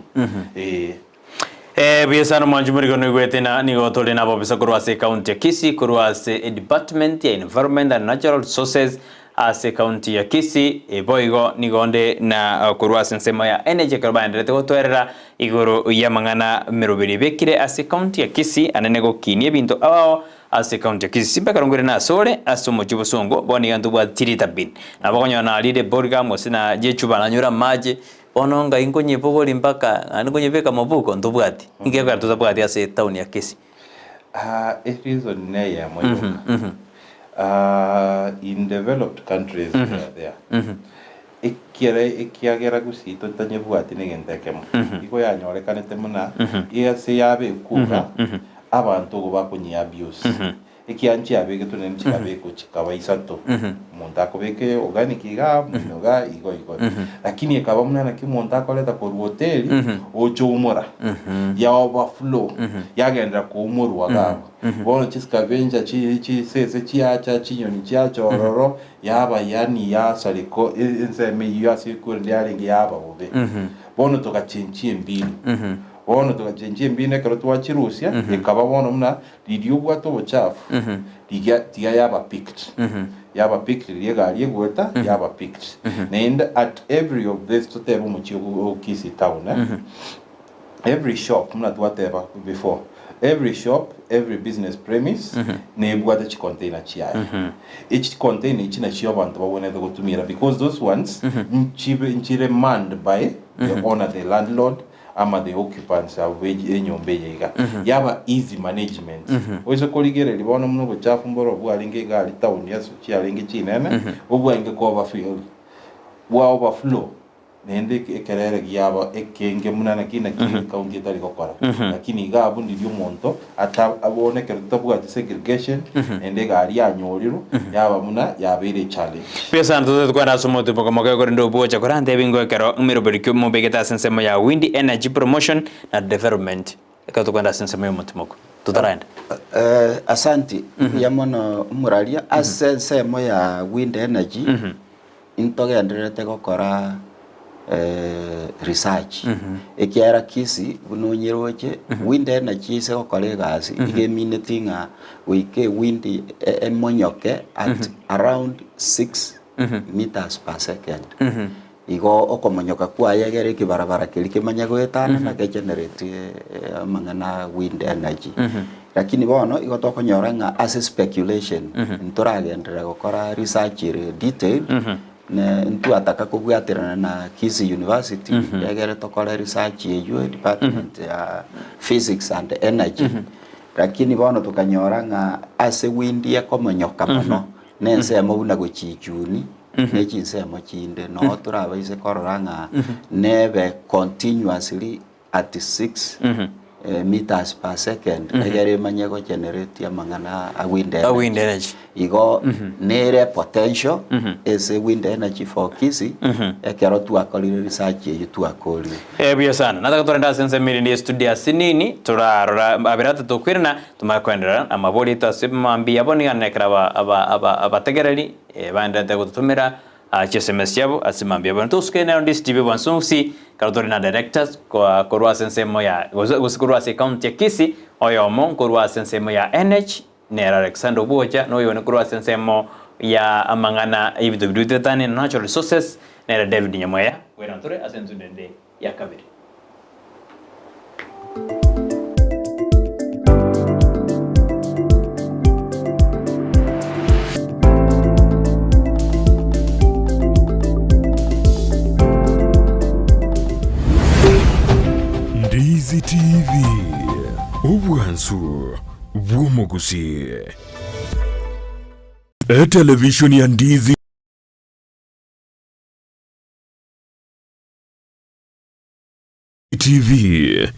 biesano manjumuri gono gwete na nigo tole na babisa kurwase county ya Kisii kurwase department ya environment and natural resources ase county ya Kisii boigo nigonde na kurwase nsema ya energy karbanderete gotwerera igoro ya mangana merobiri bekire ase county ya Kisii anene go kinie binto awao ase county ya Kisii simba karongore na sore asumo chubosongo boni gantu bwa tirita bin na bagonyo na lide borga mosina jechuba na nyura maje ononga ingonye bogori mpaka angonye beka mabuko ndobwati ingeka tutabwati ase town ya Kisii it is on ya moyo in developed countries there ikiagera Gusii totanye bwati negentekemo iko yanyorekanete muna iyase yabe kuga abantu go bakunyi abuse ikianchi abege tunene chikabe ko chikaba isato monta ko beke organic iga munoga igo lakini ekaba munana ki monta ko leta ko hoteli ocho umora ya overflow yagenda ko umuru waga bono chiskavenja chi sese chiacha chinyoni chiacha ororo yaba yani ya saliko enseme yasi ko ndialingi yaba bobe bono toka chinchi mbili bono tukajenje mbine karotwa chirusia ikaba bono mna lidio bwato bochafu tiga yaba picked liega liegweta yaba picked and at every of this tutebo muchigo Kisii town every shop mna twateba before every shop every business premise nebwata chi container chiya each container ichina chiyo abantu babone gutumira because those ones nchire manned by the owner the landlord ama the occupants of enyombe yega yaba easy management oiso koligere libono muno buchafu mboro bwalinge gali town yaso chialinge chinene obwange ko overflow nende ekerere yaba ekenge munana kina county tari gokora lakini gabu ndiyo monto ata abone kertabwa segregation nende gali anyoriru yaba muna yabere challenge pesa ntuzo kwa rasomoto pokomoka ko ndo bocha korante bingo kero umiro berikyo mo begeta sensema ya wind energy promotion na development ekato kwenda sensema yo mutimoko tutaranda asanti yamono muralia asensema ya wind energy intogenderete gokora research ekiara Kisii bunonyeroche wind energy se gokora gasi igemine tinga wike wind emonyoke at around 6 meters per second igo okomonyoka kwa yegere kibarabara kirike manyagwetana na generate mangana wind energy lakini bono igo tokonyora nga as speculation nturagendera gokora research detail ne ntu ataka kubwatirana na Kisii University yagere tokora research yeyo department ya physics and energy lakini bono tukanyora nga ase windi yakomonyoka mono nensemo una gochichuni nechinsemo chinde no turabaise korora nga nebe continuously at 6 meters per second egere manyego generate ya mangana a wind energy igo nere potential is a wind energy for Kisii ekero tu akolire research yetu akoli biyo sana nataka turenda sense miri ndi studio sinini turarora abirata tukwirana tumakwendera amaboli tasibambi aboni ganekra abategereri bandate gutumira SMS yabo asimambi abona tuskena ndi TV bansumsi karotorina directors kwa korwa sense moya gusikorwa se county ya Kisii oyomo korwa sense moya NH nera Alexander Boja no yone korwa sense mo ya amangana ibido bidutani natural resources nera David Nyamira wera ntore asenzu ndende ya kabiri Ndizi TV ubwansu bw'omugusi television ya Ndizi TV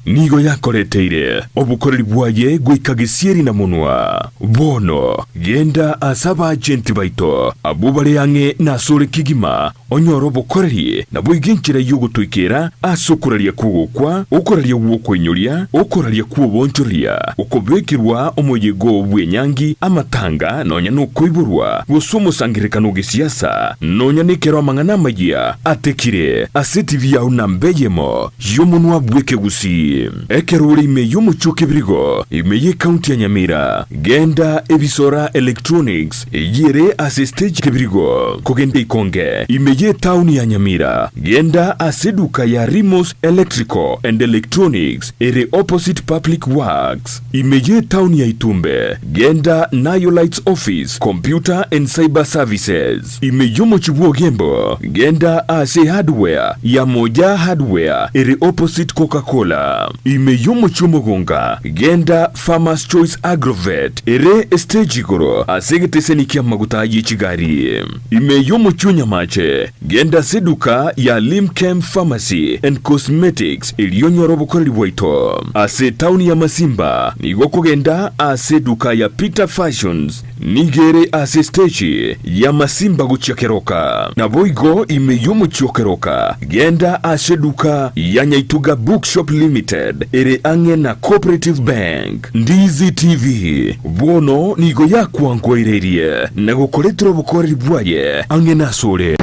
nigo yakoreteire obukoreri bwaye gwikagisieri na munwa bono genda asaba agenti baito abubare yange nasore kigima onyoro bukoreri na bwiginchira yugutwikira asokuraria kugukwa ukoraria wokwenyoria ukoraria kubonchoria ukobekirwa omoyego bwenyangi amatanga nonya nukoiburwa gusumu sangirikano gisiasa nonya nikero amangana magia atekire asetivi ya unambeyemo yomunwa bweke Gusii ekeruri ime yumuchuke birigo ime county ya Nyamira genda ebisora electronics yere asistage kebirigo kugende ikonge ime town ya Nyamira genda aseduka ya Rimos Electrical and Electronics ere opposite public works ime town ya Itumbe genda Nayo Lights Office Computer and Cyber Services ime yumuchubuo gembo genda ase hardware ya Moja Hardware ere opposite Coca-Cola ime yumuchumugonga genda Farmers Choice Agrovet ere stage goro asegeteseni kia maguta yichigari ime yumuchunya mache genda seduka ya Limchem Pharmacy and Cosmetics iliyonyoro bukoreri bwaito ase town ya Masimba nigo kugenda ase duka ya Peter Fashions nigere ase stage ya Masimba guchakeroka na boigo ime yumuchokeroka genda ase duka ya Nyaituga Bookshop Limited ere ange na Cooperative Bank Ndizi TV bono nigo yakwangwairerie na gukoretro bukoreri bwaye ange nasore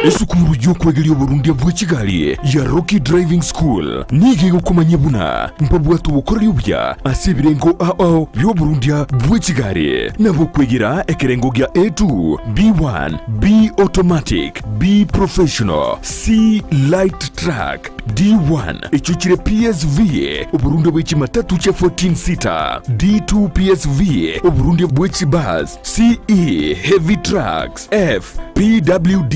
esukuru y'okwegeria Burundi bw'Kigali ya Rocky Driving School nige gukomanya buna mpabwatu bukoreri ubya asibirengo ao byo Burundi bw'Kigali nabo kwegera ekerengo gya A2 B1 B automatic B professional C light track D1 echuchire PSV Uburundi bw'Kimatatu cha 14 seater D2 PSV Uburundi bw'Kibus CE heavy trucks F PWD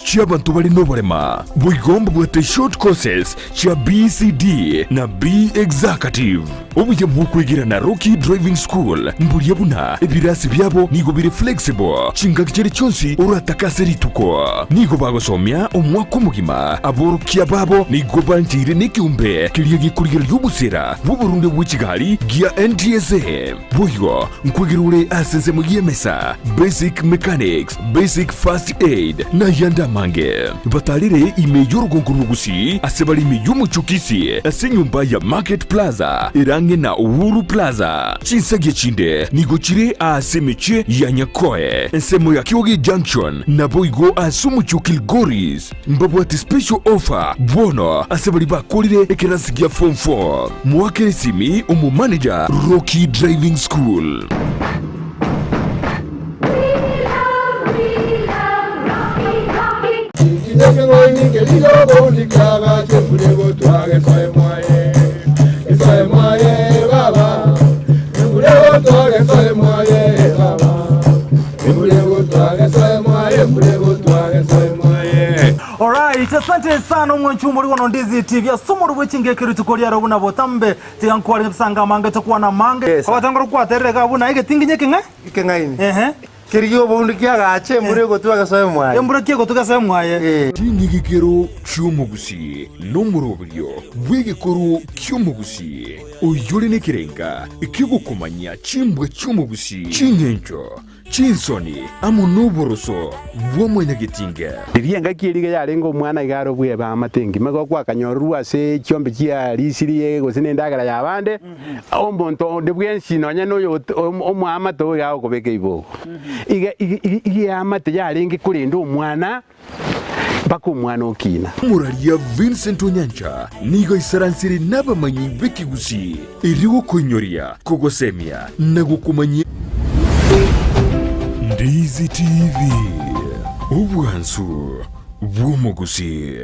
chia bantu bali no barema bwigomba bwate short courses chia BCD na B executive obuye bw'okwegira na Rocky Driving School mburiye buna ebirasi byabo nigo biri flexible chinga kicere cyonsi uratakaseri tuko nigo bagosomya omwaka mugima aborukia babo nigo bantire nikiumbe kiriye gikurira y'ubusera bw'Uburundi bw'Kigali gia NTSA buyo nkwegirure asenze mu yemesa basic mechanics basic first aid na yanda mange batalire ime y'urugongo Gusii asebali ime y'umuchukisi ase nyumba ya Market Plaza irange na Uhuru Plaza chinsage chinde nigochire asemeche ya Nyakoe ensemo ya Kiogi Junction na boigo asumuchukil Goris mbabwati special offer bono asebali bakolire ekerasigia form 4 mwakere simi umu manager Rocky Driving School Baba, Alright, asante sana mwanchumu liwa Ndizi TV. Asumuru wechinge kiritu kolia rabuna botambe. Tiyankuwa nipsanga mange takuwa na mange. Awatangaro kwa terega abuna ike tingi nyeke nga? Ike nga ini. Kiriyo bondi kia gache mbure gotuwa kasawe mwaye. Mbure kia gotuwa kasawe mwaye. Tingi gikero kyomo Gusii nomurobyo wegekoro kyomo Gusii oyole nekirenga ikigo kumanya chimbwe kyomo Gusii chinyencho chinsoni amonoboroso bwomwenyagetinga rienga kiriga yarengo mwana igaro bwe ba matengi mago kwa kanyorwa se kyombe kia risiriye gosine ndagara yabande ombonto de bwensi nonya no omwama to yago kobeke ibo iga amate yarenge kurinda omwana bako mwana okina muraria Vincent Onyancha nigo isaransiri nabamanyi beki Gusii iriwo konyoria kogosemia nagukumanya Ndizi TV Ubwansu bw'omu Gusii.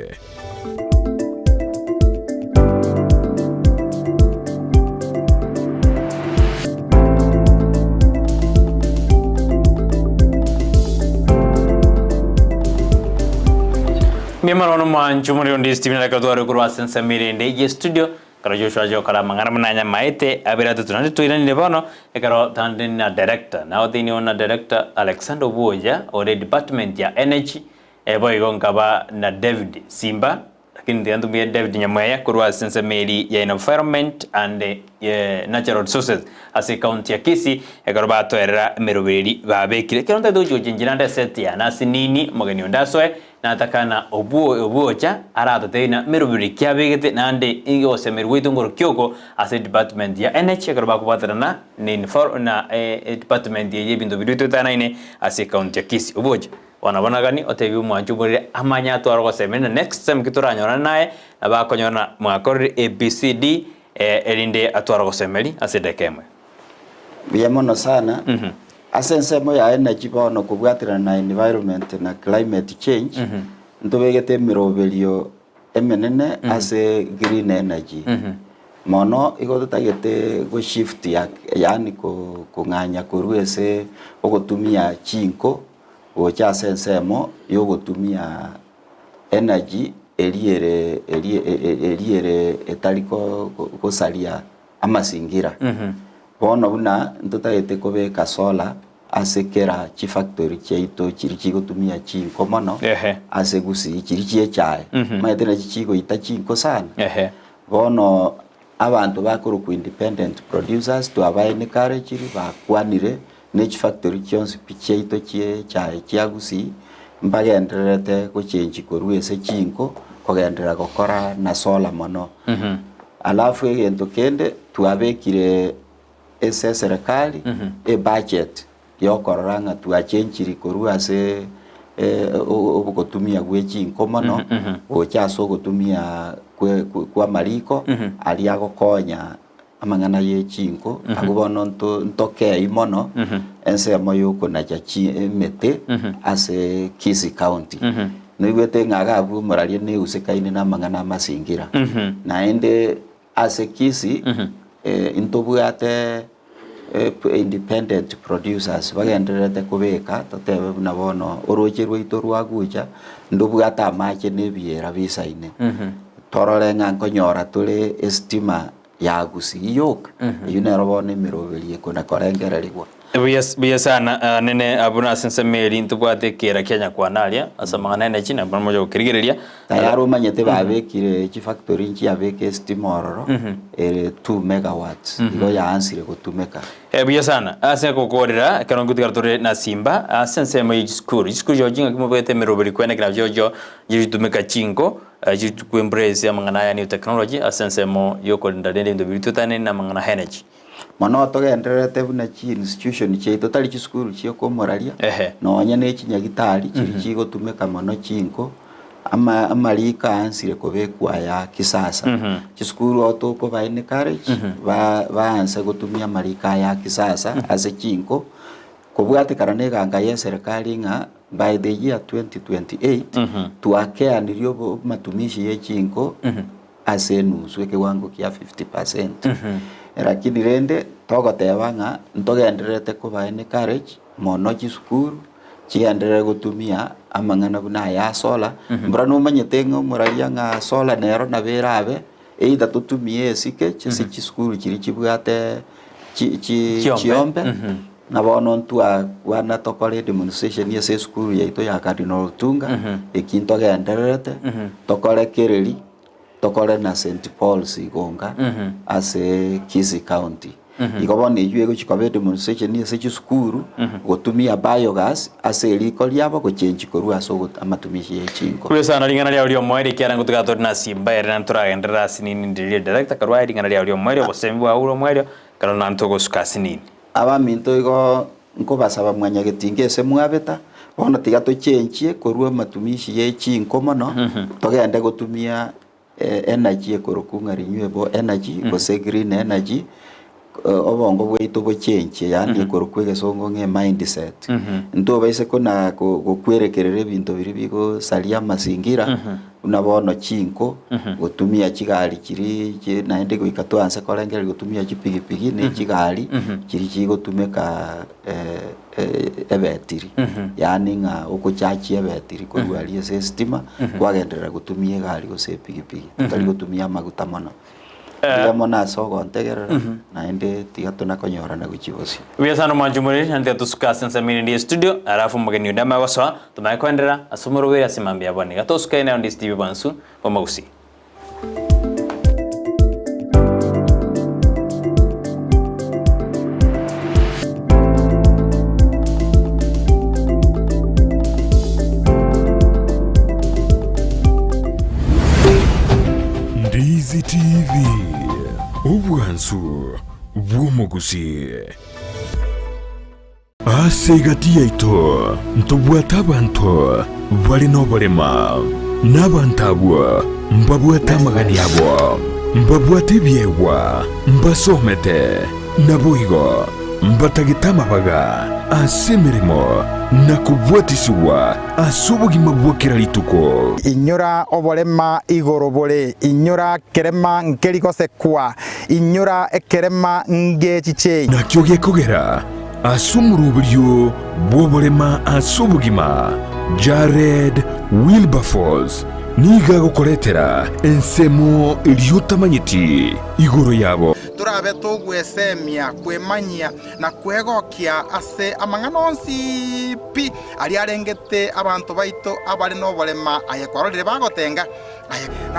Mimarono manchu muri Ndizi TV na kadwaro kurwa sensa mirende ye studio karo Joshua jo kala mangana munanya maite abiratu tunandi tuirani lebono ekaro tandini na director na odini ona director Alexander Buoja ore department ya energy boy ngaba na David Simba lakini ndiandu bia David Nyamwaya kurwa sensa meri ya environment and natural resources ase county ya Kisii ekaro batwerera meroberi babekire kero ntado jojinjiranda set ya nasi nini mogeni ondaswe na atakana obuocha arato teina merubiri kyabegete nande ingo semerwito ngoro kyoko ase department ya NH karba kubatarana ni for na department ya yebindo biduto tanaine ase county ya Kisii obuocha wanabona gani otebi mwanjubure amanya to argo semena next time kituranyona naye abakonyona mwakorire ABCD elinde atwaro semeli ase dekemwe biyamono sana asensemo ya energy bono kubwatira na environment na climate change ntobegete mirobelio emenene ase green energy mono igotagete go shift ya yani kunganya kuruese ogotumia chinko ocha sensemo yo gotumia energy eliere etaliko gosalia amasingira bono buna ntotagete kobeka solar asekera chi factory cheito chirichi gotumia chinko mono ase Gusii chirichi echae maetena chichigo ita chinko sana bono abantu bakuru ku independent producers to abaye ne courage bakwanire ne chi factory chonse picheito chechae chia Gusii mbagenderete ko change korwese chinko kogendera gokora na solar mono alafu egento kende tuabekire ese serikali budget yokoranga tuachenjiri korua se obugotumia gwechinko mono ochaso gotumia kwa mariko aliago konya amangana yechinko agobono ntoke imono ense moyo kona chachi mete ase Kisii County niwete ngaga bu moralie ne usekaine na mangana masingira na ende ase Kisii intobuyate independent producers bagenderete kubeka totebe nabono orocherwe itorwa gucha ndobuyata amache nebiera bisaine tororenga nkonyora tule estima ya Gusii yok yune robone mirobelie kuna korengererigwa biya sana nene abuna sense meri ntubwate kera Kenya kwa nalia asamanga nene china pamoja ukirigereria tayaro manyete babekire chi factory nchi yabeke stimororo 2 megawatts ilo ya ansire kutumeka biya sana ase kokorera karonguti kartore na Simba sense mai school jojinga kimobete meroberi kwene kina jojo jitumeka chinko jitu ku embrace amangana ya new technology sense mo yoko ndadende ndo bitutane na mangana energy mono togenderete buna chi institution cheito tali chi school chi okomoraria no nya ne chinyagitari chiri gotumeka mono chinko amalika ansire kobekwa ya kisasa chi school otoko baine courage ba anse gotumia malika ya kisasa ase chinko kobwate karane ganga ya serikali nga by the year 2028 tuakea nilio matumishi ye chinko ase nusu kiwango kia 50% lakini rende togo tebanga ntogenderete kubaine courage mono chi school chigendere gutumia amang'ana buna ya sola mbra no manyetengo muraria nga sola nero na berabe either tutumie sike chisi school chiri chibwate chiombe na bono ntua wana tokore demonstration ya school yaito ya Cardinal Tunga ekinto genderete tokore kereri tokore na St Paul's Igonga ase Kisii County ikobone yue kuchikobe demonstration ya school gutumia biogas ase liko liabo ko change korua so amatumishi yechinko kule sana lingana lya ulio mwere kiara ngutuka na simba era nturagendera sinini ndirie director karwa lingana lya ulio mwere osembi wa ulo mwere karona ntogo sukasinini aba minto igo nkobasaba mwanya getinge se mwabeta bono tiga to change korua matumishi yechinko mono togende gutumia energy ekorokunga renewable energy gose green energy obongo bwito bo change yani ekorokwege songo nge mindset ndo baise kona gukwerekerere bintu biri bigo salia mazingira unabono chinko gutumia chigari kiri naende goikatwanse korengera gutumia chipigipigi ne chigari kiri chigotumeka ebetiri yani nga ukuchachi ebetiri korwali sestima kwagenderera gutumia gari gose pigipigi tari gutumia maguta mono mona sogo ntegerera naende tigatuna konyora na guchibosi Biasano manjumuri nante tusukasen samini ndi studio arafu mugeni ndama goso tumakwendera asumuru wera simambia bone gatosuka ina ndi Steve Bansu kwa Gusii Ndizi TV Ubwansu Gusii Asegati yaito ntubwata abantu bali nobolema nabantabwa mbabwata magani yabo mbabwata byewa mbasomete nabuigo mbatagitama baga asemirimo nakubwatisiwa asubugima bwokera lituko inyura obolema igorobole inyura kerema nkeriko sekwa inyura ekerema ngechiche nakyo gekogera asumurubiryo bwobolema asubugima Jared Wilberforce niga gukoretera ensemo iliyotamanyiti igoro yabo turabe tugwesemia kwemanyia na kwegokia ase amang'anonsi pi ali arengete abantu baito abali nobolema ayekwarorire bagotenga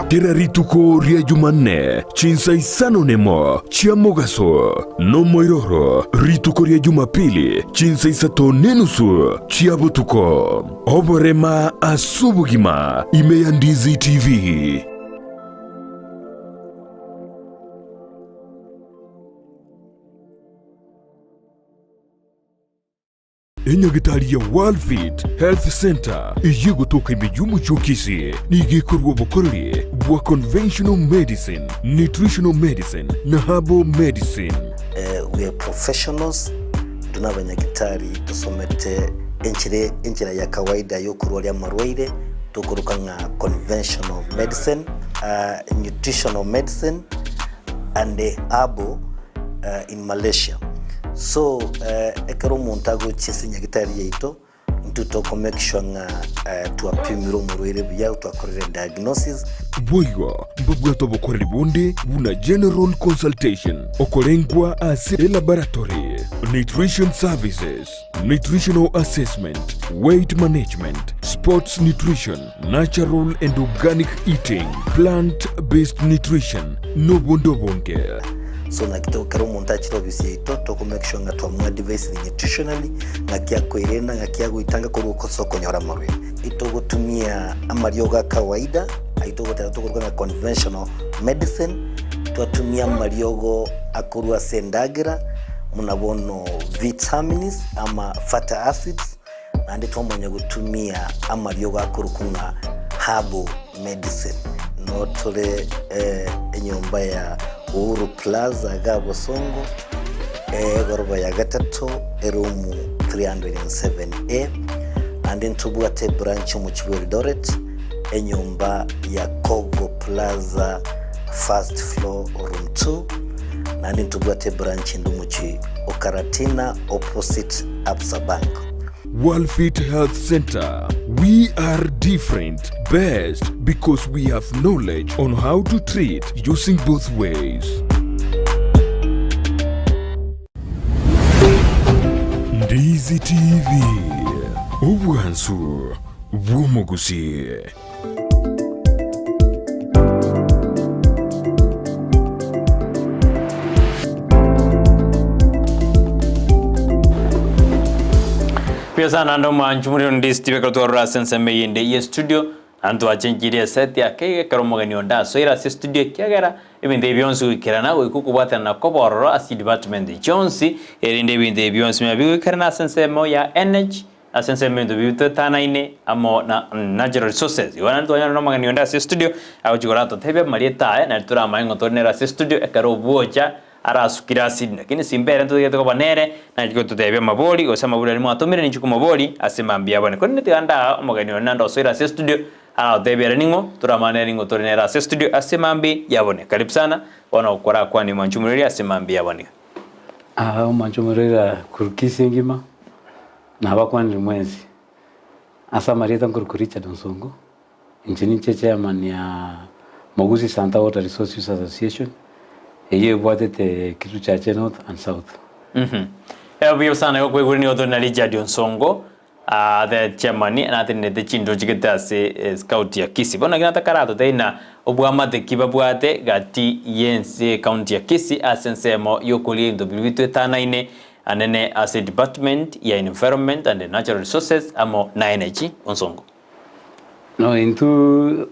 kera rituko ria Jumanne chinsa isano nemo chia mogaso no moiroro rituko ria Jumapili chinsa isato nenusu chia butuko oborema asubugima ime ya Ndizi TV enyagitari ya World Fit Health Center iye gutoka imijuma chokisi nigikorwa bukorere bwa conventional medicine, nutritional medicine na herbal medicine. We are professionals, tunabanyagitari tusomete enchira ya kawaida yo kurwalia marwaire tukuruka nga conventional medicine, nutritional medicine and herbal in Malaysia. So ekero montago chisinya gitari yaito ntuto make sure nga tuapimiro murwire bya twakorera diagnosis boigo mbabwato bokorera bonde buna general consultation okorengwa as laboratory nutrition services, nutritional assessment, weight management, sports nutrition, natural and organic eating, plant-based nutrition no bondo bonge. So na kito karo montachi lo bisi to make sure nga twa device nutritionally na kia koirena nga kia guitanga ko soko nyora marwe ito gutumia amarioga kawaida aito gutatu na conventional medicine tuatumia mariogo akurwa sendagira munabono vitamins ama fatty acids na ndito mwenye gutumia amariogo akurukunga herbal medicine no tole enyomba ya Uhuru Plaza Gabo Songo goroba ya gatatu erumu 307A and then tubwate branch mu Eldoret enyomba ya Kogo Plaza first floor room 2 and then tubwate branch ndu mu Okaratina opposite Absa Bank. Worldfit Health Center. We are different, best because we have knowledge on how to treat using both ways. Ndizi TV. Ubwansu bw'Gusii. Pia sana ndo mwanjumuri Ndizi TV katora sense meyinde ye studio antu achenjire set ya kege karomogani onda so ira se studio kyagera ibinde byonsu kirana we kukubata na kobororo asi department Jonsi erinde ibinde byonsu mabigo kirana sense mo ya energy asense mendo biuto tanaine amo na natural resources wana ndo yana nomagani onda se studio au chikorato tebe marieta na tura maingo tornera se studio ekaro buocha arasukira sidi lakini simbere ndo yetoko banere na chiko tutebe maboli osama buli alimo atomire ni chiko maboli asemambia bane kone tiganda omagani onda ndo so ira se studio ana tebere ningo turamane ningo tornera se studio asemambi yabone karibu sana wana ukora kwani manchumuriri asemambi yabone manchumurira kurukisi ngima na bakwani mwezi asa marieta nkurukuricha donsongo injini chairman ya Gusii Santa Water Resources Association eye bwatete kitu cha North and South Ebyo sana yo kweguri ni odona lija donsongo the chairman na tene de chindo jigeta se scout ya Kisii bona gina takarato tena obwamate kibabwate gati yense county ya Kisii asensemo yokoli ndo bilwitwe tanaine anene as a department ya environment and natural resources amo na energy onsongo no into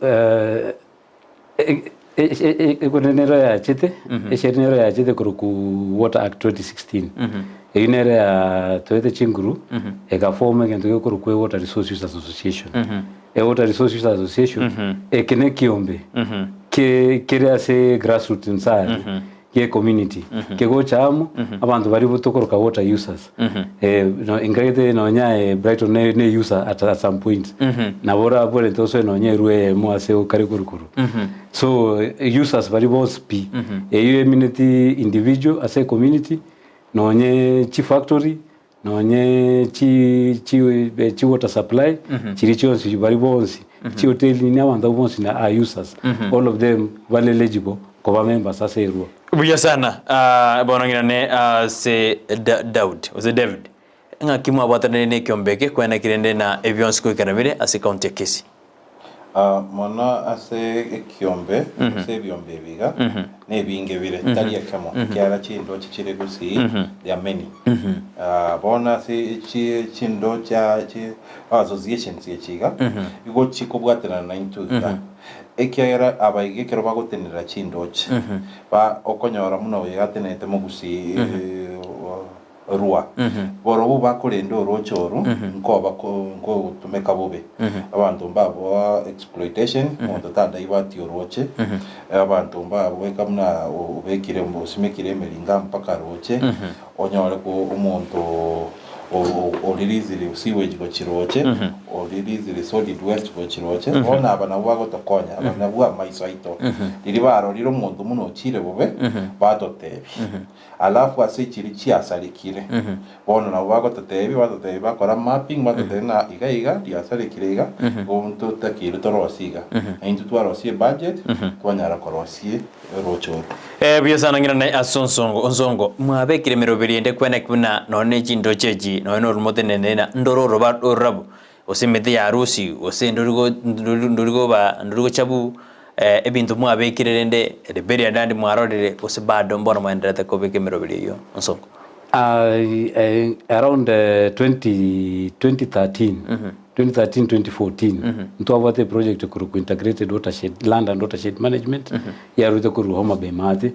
ekonenero ya chete eshenero ya chete kuruku Water Act 2016 einere ya toete chinguru eka kento kuruku Water Resources Association Water Resources Association ekene kiombe kire ase grassroots inside ke community ke go chamu abantu bari butokoroka water users no ingreide no nya Brighton ne user at some point na bora bore toso no nya ruwe mo ase o kare kurukuru so users bari boss p you community individual ase community no nya chi factory no nya chi water supply chiricho si bari boss chi hotel ni abantu boss na users all of them were eligible kwa members ase ruwa Buya sana bona ngirane se David ose David nga kimwa abatane ne kyombeke kwena kirende na avions ko kanabire ase county Kisii mona ase kiombe se biombe biga ne binge bire tali yakamo kyara chindo chire Gusii ya many bona se chindo cha association se chiga igo chiko bwatana na into ekiera abaige kero bagotenera chindoche ba okonyora muno yegatenete mu Gusii rua borobu bakurendo rochoru nko tumeka bobe abantu mbabo exploitation ondo tada ibati roche abantu mbabo wekamna ubekire mu simekire melinga mpaka roche onyore ko umuntu olilizili sewage go chiroche olilizili solid waste go chiroche ona abana bwago tokonya abana bwa maisaito lilibaro lilo muntu muno chire bobe batotebi alafu asechiri chiasalikire bona na bwago totebi bakora mapping batotena iga diasalikire gonto takiro torosiga aintu twarosie budget twanyara korosie rochoro biasana ngina na asonsongo onsongo mwabekire meroberi ende kwena kuna none chindo cheji no rumotene na ndororo ba orabu osimete ya rusi ose ndurigo chabu ebintu mwabekire ende reberi andandi mwarorere ose bado mbona mwendelea kubeke meroberi yo onsongo around 2013 2014 ntwabate project ku integrated watershed land and watershed management ya ruto ku Homa Bay mate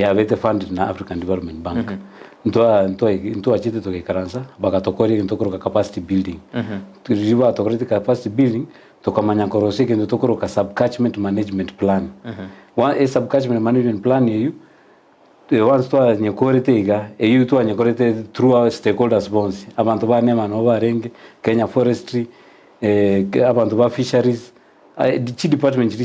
avete funded na African Development Bank ntwa chite toke karansa bakatokori ntokoroka capacity building turiba tokorete capacity building tokamanya korose kendo tokoroka subcatchment management plan one subcatchment management plan yeyu once twa nyekorete iga eyu twa nyekorete through our stakeholders bonds abantu bane mano barenge Kenya Forestry abantu ba fisheries chi department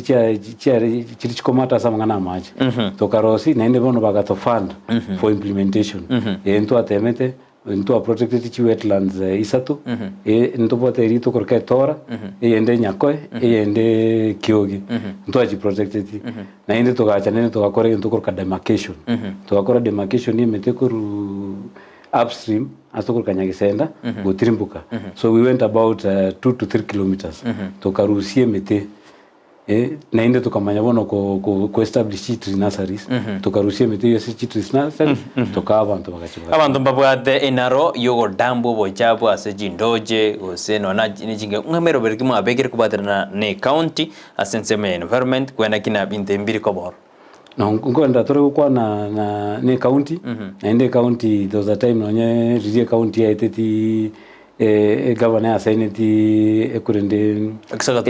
chiri chikomata samangana maji tokarosi naende bono bagato fund for implementation ento atemete into protected chi wetlands isatu into bote rito korka tora ende nyakoe ende kiogi into chi protected na inde tukacha nene tukakora into korka demarcation tukakora demarcation ni metekuru upstream asokor kanyagisenda gutirimbuka so we went about 2 to 3 kilometers tukarusie mete na inde tukamanya bono ko establish tree nurseries tukarusie mete yo tree nurseries tukaba abantu bakachiba abantu mbabwate inaro yogo dambo bochapo ase jindoje ose nona jinge ngamero berkimu abegere kubaterana ne county asenseme environment kwenda kina binte mbiri kobor na ngoenda tore kwa na ne county na inde county there was a time nonye rie county ya eteti governor assigned ekurende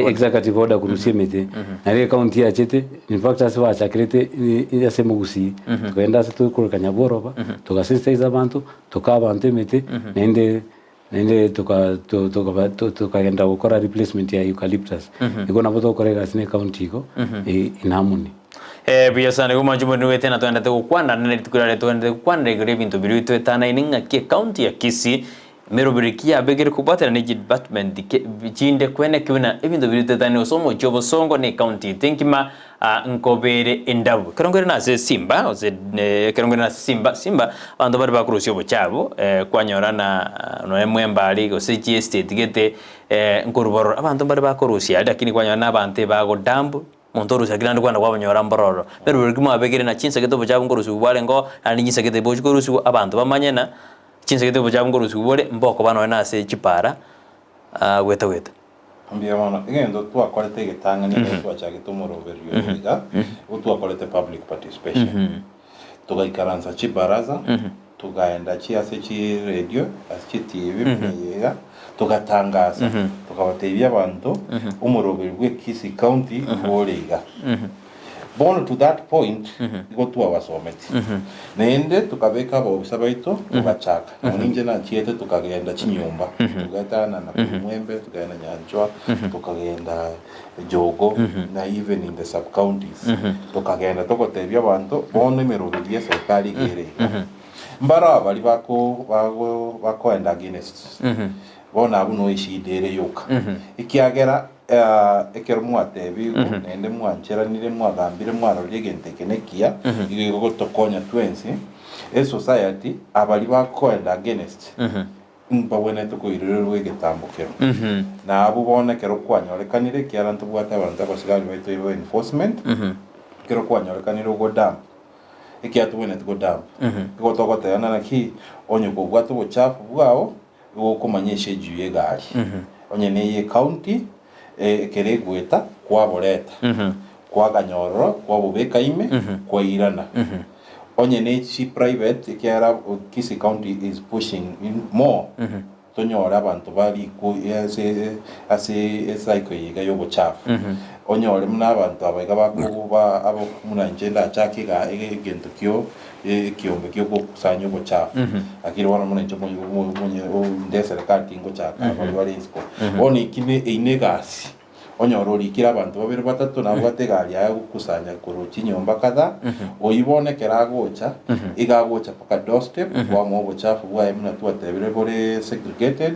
executive order kurusie mete na rie county ya chete in fact aswa chakrete yasemo Gusii kwenda setu kurukanya boroba tukasensitize abantu tukaba mete na inde tukaenda gukora replacement ya eucalyptus iko na boto korega sine county iko in harmony biya sana kuma jumo niwe tena tuende tukwana nene tukurare tuende tukwana igre bintu biru twetana ininga ke county ya Kisii merobirikia begere kubatera ni department jinde kwene kuna ibintu biru twetana osomo jobo songo ni county thinkima nkobere endabu karongere na se simba ose karongere na simba bantu bari bakurusyo bochabo kwanyora na no mwembali ose estate gete nkoruboro abantu bari bakurusya lakini kwanyora na bante bago dambu montoro sagirande kwanda kwabanyora mbororo pero birimo abegere na chinsa geto bujabo ngorusu bwale ngo ani nyisa gete boju ngorusu abantu bamanyena chinsa geto bujabo ngorusu bwole mboko bano na se chipara weta ambia wana ngendo twakorete gitanga ni twachage tumoroberio iga utwakorete public participation tugaikaranza chibaraza tugaenda chiase chi radio asi TV yega tugatangaza tukabateria abantu umuroberi gwe Kisii County boriga born to that point go to our summit nende tukabeka abobisa baito tugachaka ninje na chiete tukagenda chinyumba tugatana na kumwembe tugaenda nyanjwa tukagenda jogo na even in the sub counties tukagenda tukotebya abantu bone meroberi serikali gere mbara bali bako enda against bona abuno ishidere yoka ikiagera ekero mwatebi nende mwanchera nire mwagambire mwarorye gentekenekia igigo tokonya twensi society abali bakoenda against mbabone tukoirero rwegetambukero na abo bonekero kwanyorekanire kiarantu bwata abantu abasigari baito enforcement kero kwanyorekanire go dam ikiatubone tugo dam go togoteyana na ki onye ko bwato bochafu bwao go kumanyeshe juye gari onye ne county kere gweta kwa boreta kwa ganyororo kwa bubeka ime kwa irana onye ne chi private kiara Kisii County is pushing in more tonyora abantu bali ku ase cycle yiga yo bochafu onyore muna abantu abaiga bakuba abo muna njenda chakiga egento kyo kiombe kyo kusanyo bochafu akiri wana muna njomo munye ndesere tingo chaka bali insko oni kine inegasi onyoro likira abantu babiri batatu na bwategari ya gukusanya kuruki nyomba kada oyibone keragocha igagocha paka doorstep kwa mo bochafu bwa emuna twatebire bore segregated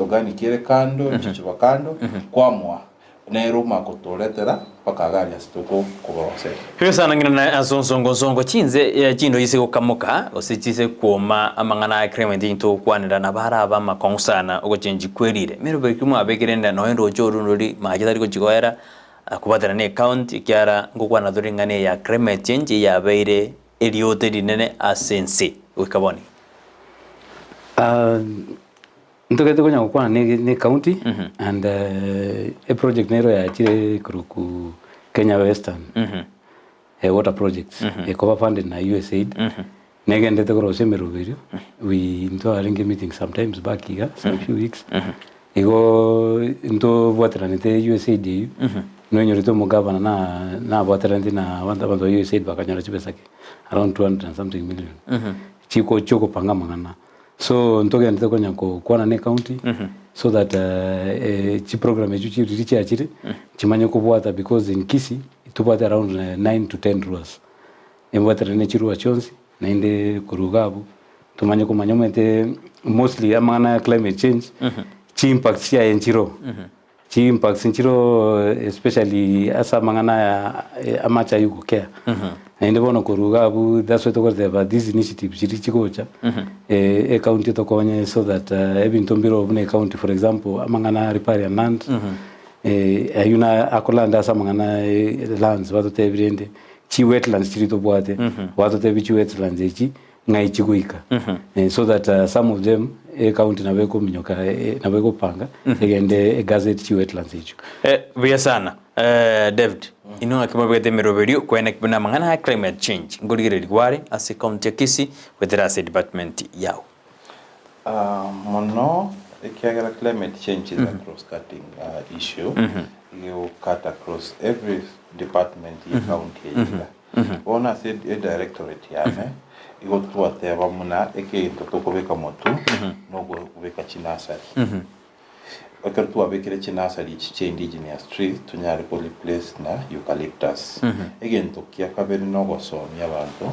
organic ere kando chichiba kando kwa mwa nero makotoretera paka gari asitoko kubose pesa nangina na zongo chinze chindo yise gukamuka osichise kuoma amangana agreement into kwanira na baraba makonsana ugo chenji kwerire mero bekimu abegerenda no endo joru nuri majidari ko chigoera kubatana ne account kiara ngokwana doringane ya agreement change ya beire eliote dinene asense ukaboni ntogete konya kwa ne county and a project nero ya chire kuruku Kenya Western water projects ko funded na USAID negende te koro semerubirio we into a ring meeting sometimes back here some few weeks igo into bwatranite USAID no nyorito mugavana na bwatranite na wanda bando USAID bakanyora chibesake around 200 and something million chiko choko panga mangana so ntoge ndete konya ko kwana ne county so that chi program eju chi richi achire chimanye ko bwata because in Kisii tubwata around 9 to 10 ruas embwata ne chiruwa chonsi na inde kurugabu tumanye kumanya mete mostly amana climate change chi impact cia enchiro chi impact enchiro especially asa mangana amacha yuko care ende bono kuruga abu that's why to this initiative chiri chikocha county to konye so that even tombiro of county for example amangana riparian land ayuna akolanda asa mangana lands watu tebrende chi wetlands chiri to bwate watu tebi chi wetlands echi ngai chiguika so that some of them county na beko minyoka na beko panga egende gazette chi wetlands echi vya sana David ino akimabete meroberio kwene kibuna mangana climate change ngorigere ligware as a county Kisii with the asset department yao mono ikiagera climate change is a cross cutting issue you cut across every department in county ona said a directorate yane igo tuateba muna ekintu tukubeka motu no kubeka chinasari okertu abekere chinasari chiche indigenous trees tunyari polyplace na eucalyptus ekintu kiakabere no gosomya abantu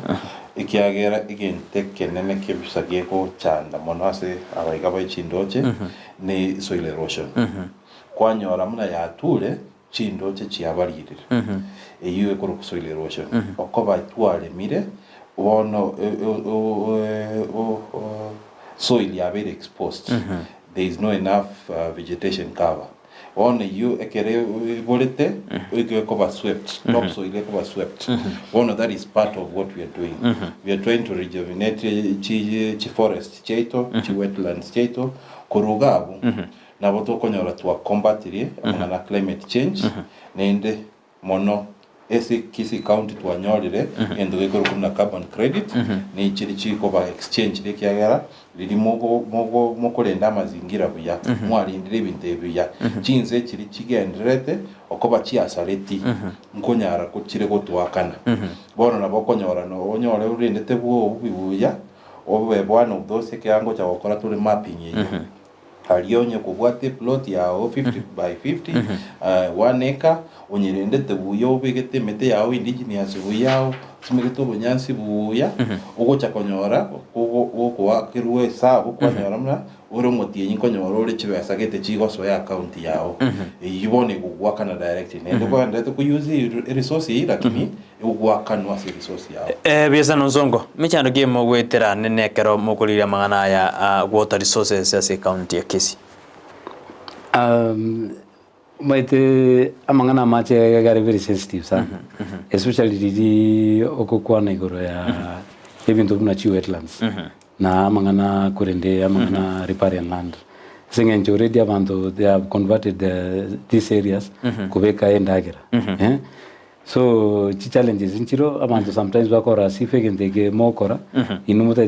ikiagera igente kenene kebisage ko chanda mono ase abaiga bachindoche ni soil erosion kwanyora muna yatule chindoche chiabaririra eyiwe koro soil erosion okoba twale mire ono soil ya very exposed there is no enough vegetation cover on you ekere bolete ege cover swept top soil cover swept one that is part of what we are doing we are trying to rejuvenate chi forest cheito chi wetlands cheito kurugabu na boto konyora to combat na climate change nende mono Kisii County to anyorire endo gekoro kuna carbon credit ni chiri chiko ba exchange lekiagera liri mogo lenda mazingira buya mwalindire binte buya chinze chiri chigenderete okoba chiasareti nkonyara ko chire go twakana bono na bokonyora no onyore urindete buya obe bwana udose kyango cha gukora turi mapping yeyo alionye kubwate plot yao 50 by 50 1 acre onyerendete buyo begete mete yao indigenous buyao simegeto bunyansi buya ugocha konyora ugo kirwe sabu konyora mna uro motienyi konyora ure chibesa gete chigoso ya account yao yibone gugwaka na direct nende kwa ndete ku use resource ira kimi ugwaka no ase resource yao biasa nonzongo michano gemo gwetera nenekero mukulira mangana ya water resources ase county ya Kisii maite amangana mache gari very sensitive sana especially didi okokwana igoro ya ebintu buna chi wetlands na amangana kurende amangana riparian land singe already abantu they have converted these areas kubeka endagera so chi challenges inchiro abantu sometimes bakora sifeke ndege mokora inumuta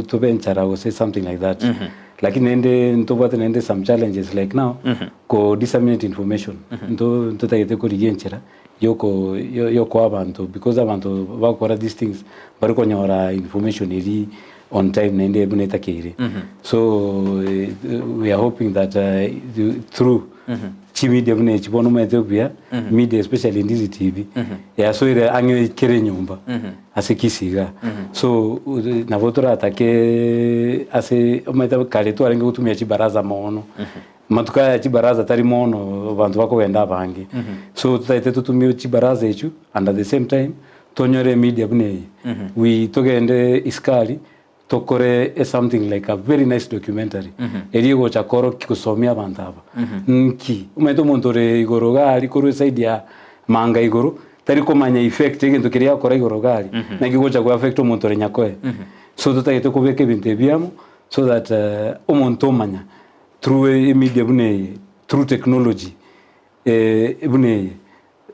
to venture or say something like that lakini nende ntobate nende some challenges like now ko disseminate information ndo tayete ko rigenchera yoko abantu because abantu bakora these things bari konyora information iri on time nende buneta kire so we are hoping that through media bune chibono ma Ethiopia media especially Ndizi TV ya so ire anyo kere nyumba ase Kisiga so na votora atake ase ometa kale to arenga kutumia chibaraza mono matuka ya chibaraza tari mono bantu bako wenda bangi so tutaite tutumia chibaraza echu and at the same time tonyore media bune we togende iskali tokore something like a very nice documentary erigo chakoro kikusomia bantaba nki umeto montore igoro gali koro side ya manga igoro tari komanya effect egento kiria kora igoro gali na gigocha ku affect montore nyakoe so tutayete kubeke binte biamo so that omonto manya through media bune through technology bune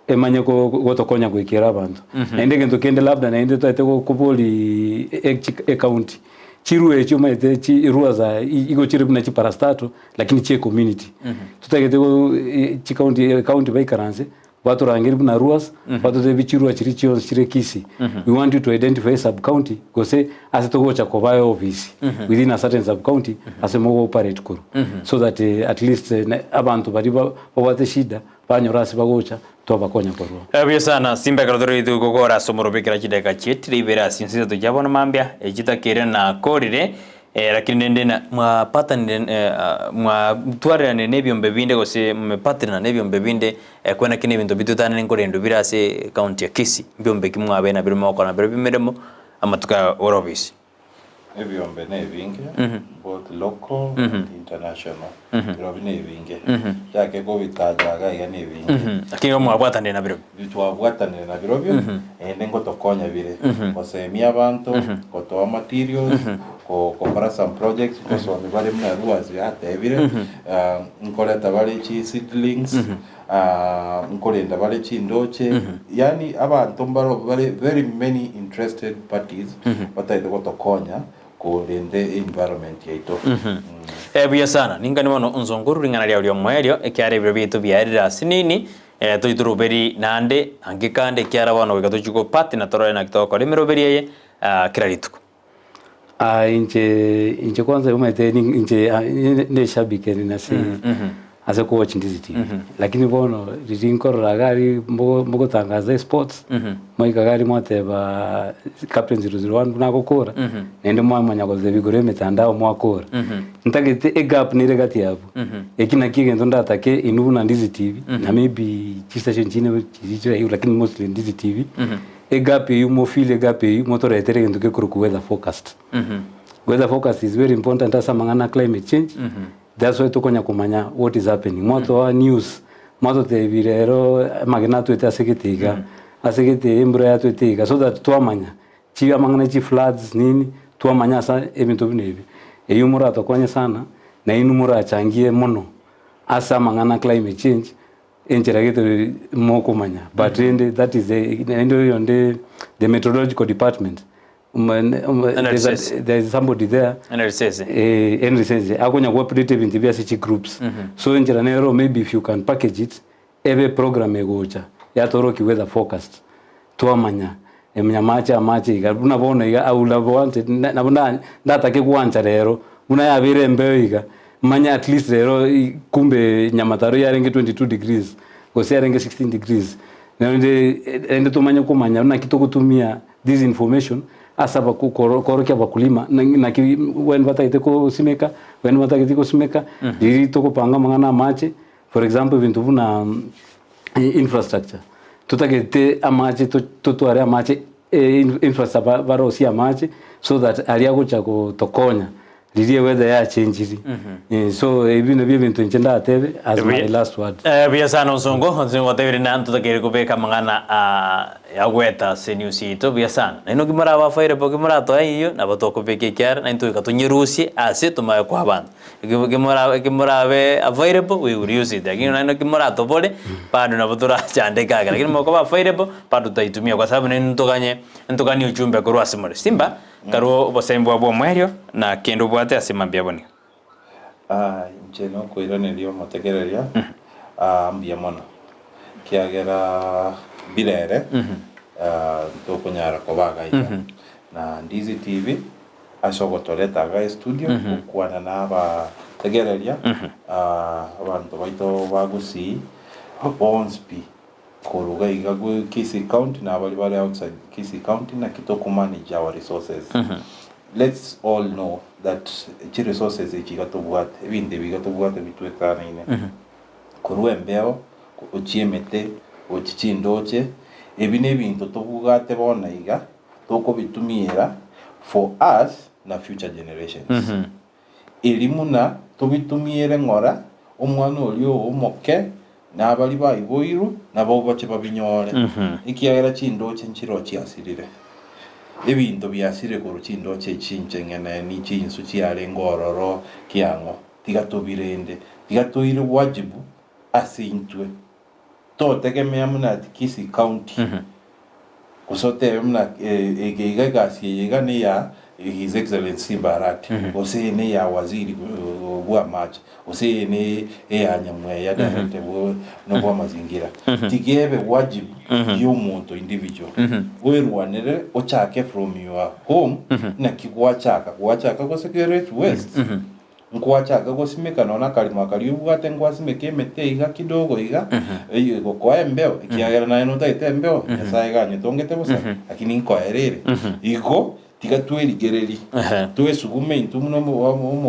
emanya ko gotokonya kwikira abantu naende gento kende labda naende tayete ko kuboli county chiru echo maite chirua za igo chiri buna chiparastato lakini che community tutagete ko county by karanze watu rangiri buna ruas watu de bichirua chiri chion chire Kisii we want you to identify sub county gose as to gocha ko bayo office within a certain sub county as mo operate kuru so that at least abantu bari bawate shida banyorasi bagocha twabakonya korwa Ebyo sana simba karothoro itu gogora somoro bekira chideka chetri bera sinsiza tujabona mambia echitakire na korire lakini nende na mwapata mwa tware na nebyombe binde gose mmepata na nebyombe binde kwena kine bintu bitutana nkorendo birase county ya Kisii byombe kimwa bena birimo kona bimeremo amatuka orobisi ebyombe nebinge both local and international birobi nebinge yake ko bitajaga iga nebinge lakini mwabwatane na biro bitwabwatane na birobyo nengo tokonya bire osemia abantu kotoa materials ko para some projects so bari mna ruazi ate bire nkoleta bari chi seedlings nkolenda bari chi ndoche yani abantu mbaro very many interested parties bataide ko tokonya kurinde environment yaito ebuya sana ningani mono unzonguru ringana lya mweryo ekyare biro bitu byarira sinini tuituruberi nande angikande kyara bano gatuchuko pati na torore na kitoko limeroberi ye kirarituko inche kwanza umete inche ne shabike ni si ase ko watch Ndizi TV lakini bono ririnkorora gari mbogo tangaza sports moika gari mwateba captain 001 nakokora nende mwamanya ko zebigore metandao mwakora ntagete e gap ni regati yapo ekina kigendo ndatake inu na Ndizi TV na maybe station chine chichira hiyo lakini mostly Ndizi TV e gap yu mo feel e gap yu motora etere ngendo ke kuru weather forecast weather forecast is very important asa mangana climate change that's why tukonya kumanya what is happening moto wa news moto te virero magna tu te aseketiga asekete embro ya tu te so that tuamanya chi amangana chi floods nini tuamanya sa evento binebi eyumura tokonya sana na inumura changie mono asa mangana climate change encheragete moko manya but that is the meteorological department there is somebody there and says akonya cooperative in the groups so engineer maybe if you can package it every program egocha ya toroki weather forecast tuamanya emnyamacha amache igabuna bona iga aula wanted nabuna ndatake kuancha rero una yabire mbeo iga manya at least rero kumbe nyamataro yarenge 22 degrees gose yarenge 16 degrees nende tumanya kumanya una kitokutumia this information asaba kukorokia bakulima na when bataite ko simeka when bataite ko simeka diri to kupanga mangana mache for example bintu buna infrastructure tutagete amache to area mache infrastructure barosi amache so that area gocha ko tokonya diri weather ya change so ebino bintu nchenda atebe as my last word bia sana usongo nzingo tebiri na tutakere kubeka mangana ya gweta senyusi to bia sana nino kimara ba faire po kimara to ayo na batoko beke kyara na into katunyerusi ase tumaye kwa bana kimara be afire po we will use it lakini nino kimara to bole bado na butura chande kaga lakini moko ba faire po bado taitumia kwa sababu nino ntokani ujumbe kwa asimore simba karo bosembo abo mweryo na kendo bwate asimambia boni njeno kuiranelio mategereria ambia mono kiagera bilere tokunyara kobaga ita na Ndizi TV asogotoleta ga studio kukwana naba tegereria abantu baito bagusii Bonspi koruga igagwe Kisii County na bali outside Kisii County na kitoko manage our resources let's all know that chi resources ichigatobwate ebinde bigatobwate bitwetana ine kuruembeo uchiemete uchichindoche ebine bintu tobugate bona iga toko bitumiera for us na future generations elimuna tobitumiere ngora omwana olio omoke na bali bayiboiru nabo bache babinyore ikiagera chindoche nchiro chiasirire ebintu byasire ku ruchindoche chinchengene ni chinsu chiare ngororo kiango tigatobirende tigatoire wajibu asintwe to tegemea muna Kisii County kusote muna egega gasi yega ne ya His Excellency Barati ose ne ya waziri wa maji ose ne ya Nyamweya ya direct no kwa mazingira tigebe wajibu y'umuntu individual werwanere ochake from your home na kigwachaka kwa security waste nkwachaga gusimika nona kalima kali ubwate ngwasimike mete iga kidogo iga kwa embeo ikiagera na eno taite embeo nyasaye ganye tongete busa lakini nkoerere iko tiga twerigereri twesugume intu muno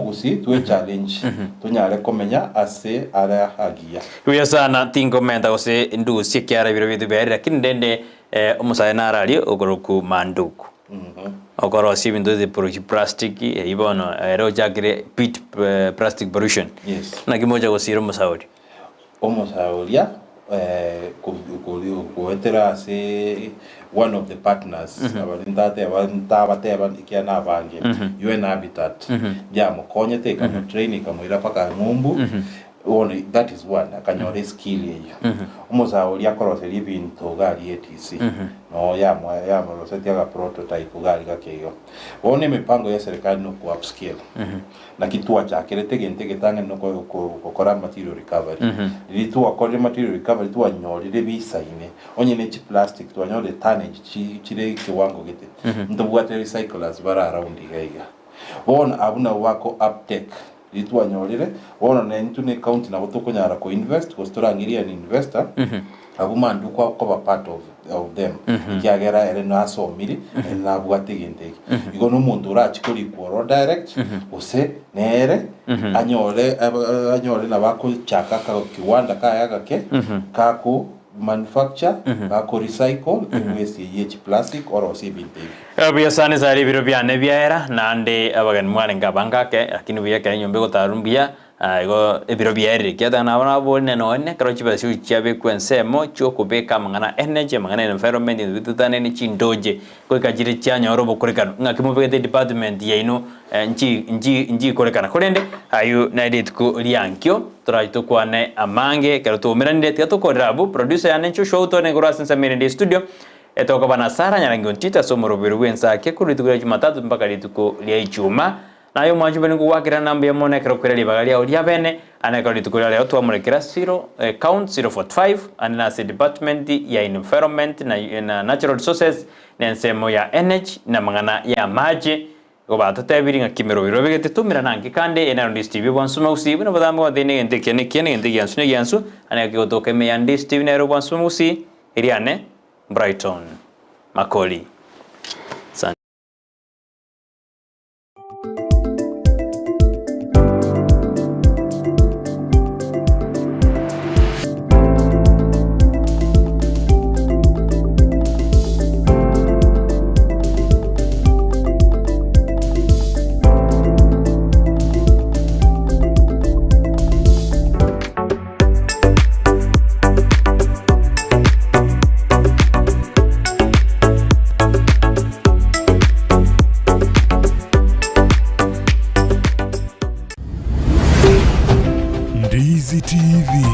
Gusii twe challenge tunyare komenya ase ara agia kuya sana tingo menda gose Ndizi kiara biro bitu bere lakini ndende umusaye narali ogoroku manduku okoro si bintu de plastic ibono ero jagre pit plastic pollution na kimoja gosiro musauri omusauria kuetera se one of the partners abalintateba ikiana bange UN Habitat mukonye teka training kamwira paka ngumbu that is one akanyore skill yeyo umusauria koroseri bintu gari etc no ya moroseti aga prototype gari gakeyo wone mipango ya serikali no ku upscale na kitua cha kerete gente getange no kokora material recovery litu akore material recovery tu anyorire bisaine onye ne plastic tu anyore tonnage chire kiwango gete ndobwate recyclers bara around igaiga wona abuna wako uptake litu anyorire wona na into ne count na botokunyara ko invest ko storangiria ni investor abumandu kwa koba part of them kiagera ere na somiri na bwatigintege igo no muntu urachikori ko direct use nere anyore na bako chaka ka kiwanda kaya gake kako manufacture bako recycle waste yechi plastic or osibinte biasane zari biro byane byera nande abagan mware ngabangake lakini biyake nyombe ko tarumbia igo ebiro byere kyata na bana bonne no ne karo chibasu chabe kwensemo choko beka mangana energy mangana environment bitutane ni chindoje ko kajire cyanya robo kurekana ngakimubege department yaino nji kurekana korende ayu na edit ko liankyo turaito kwane amange karo to mirande tiato ko rabu producer ya nencho show to ne gurasin samire studio etoka bana Sara nyarangi ontita somo roberu wensa ke kuri tukura Jumatatu mpaka lituko lya Ijumaa nayo mwanjumbe ningu wakira namba ya mone kero kweli bagali ya ulia bene aneka litukura lya otu amulekera 0 count 045 anina se department ya environment na natural resources na nsemo ya energy na mangana ya maji go batatebiri nga kimero biro begete tumira nangi kande ena Ndizi TV bwansuma usi bino badambo badene ngende kene ngende yansu aneka gotoke me ya Ndizi TV na ro bwansuma usi iriane Brighton Makoli. Ndizi TV.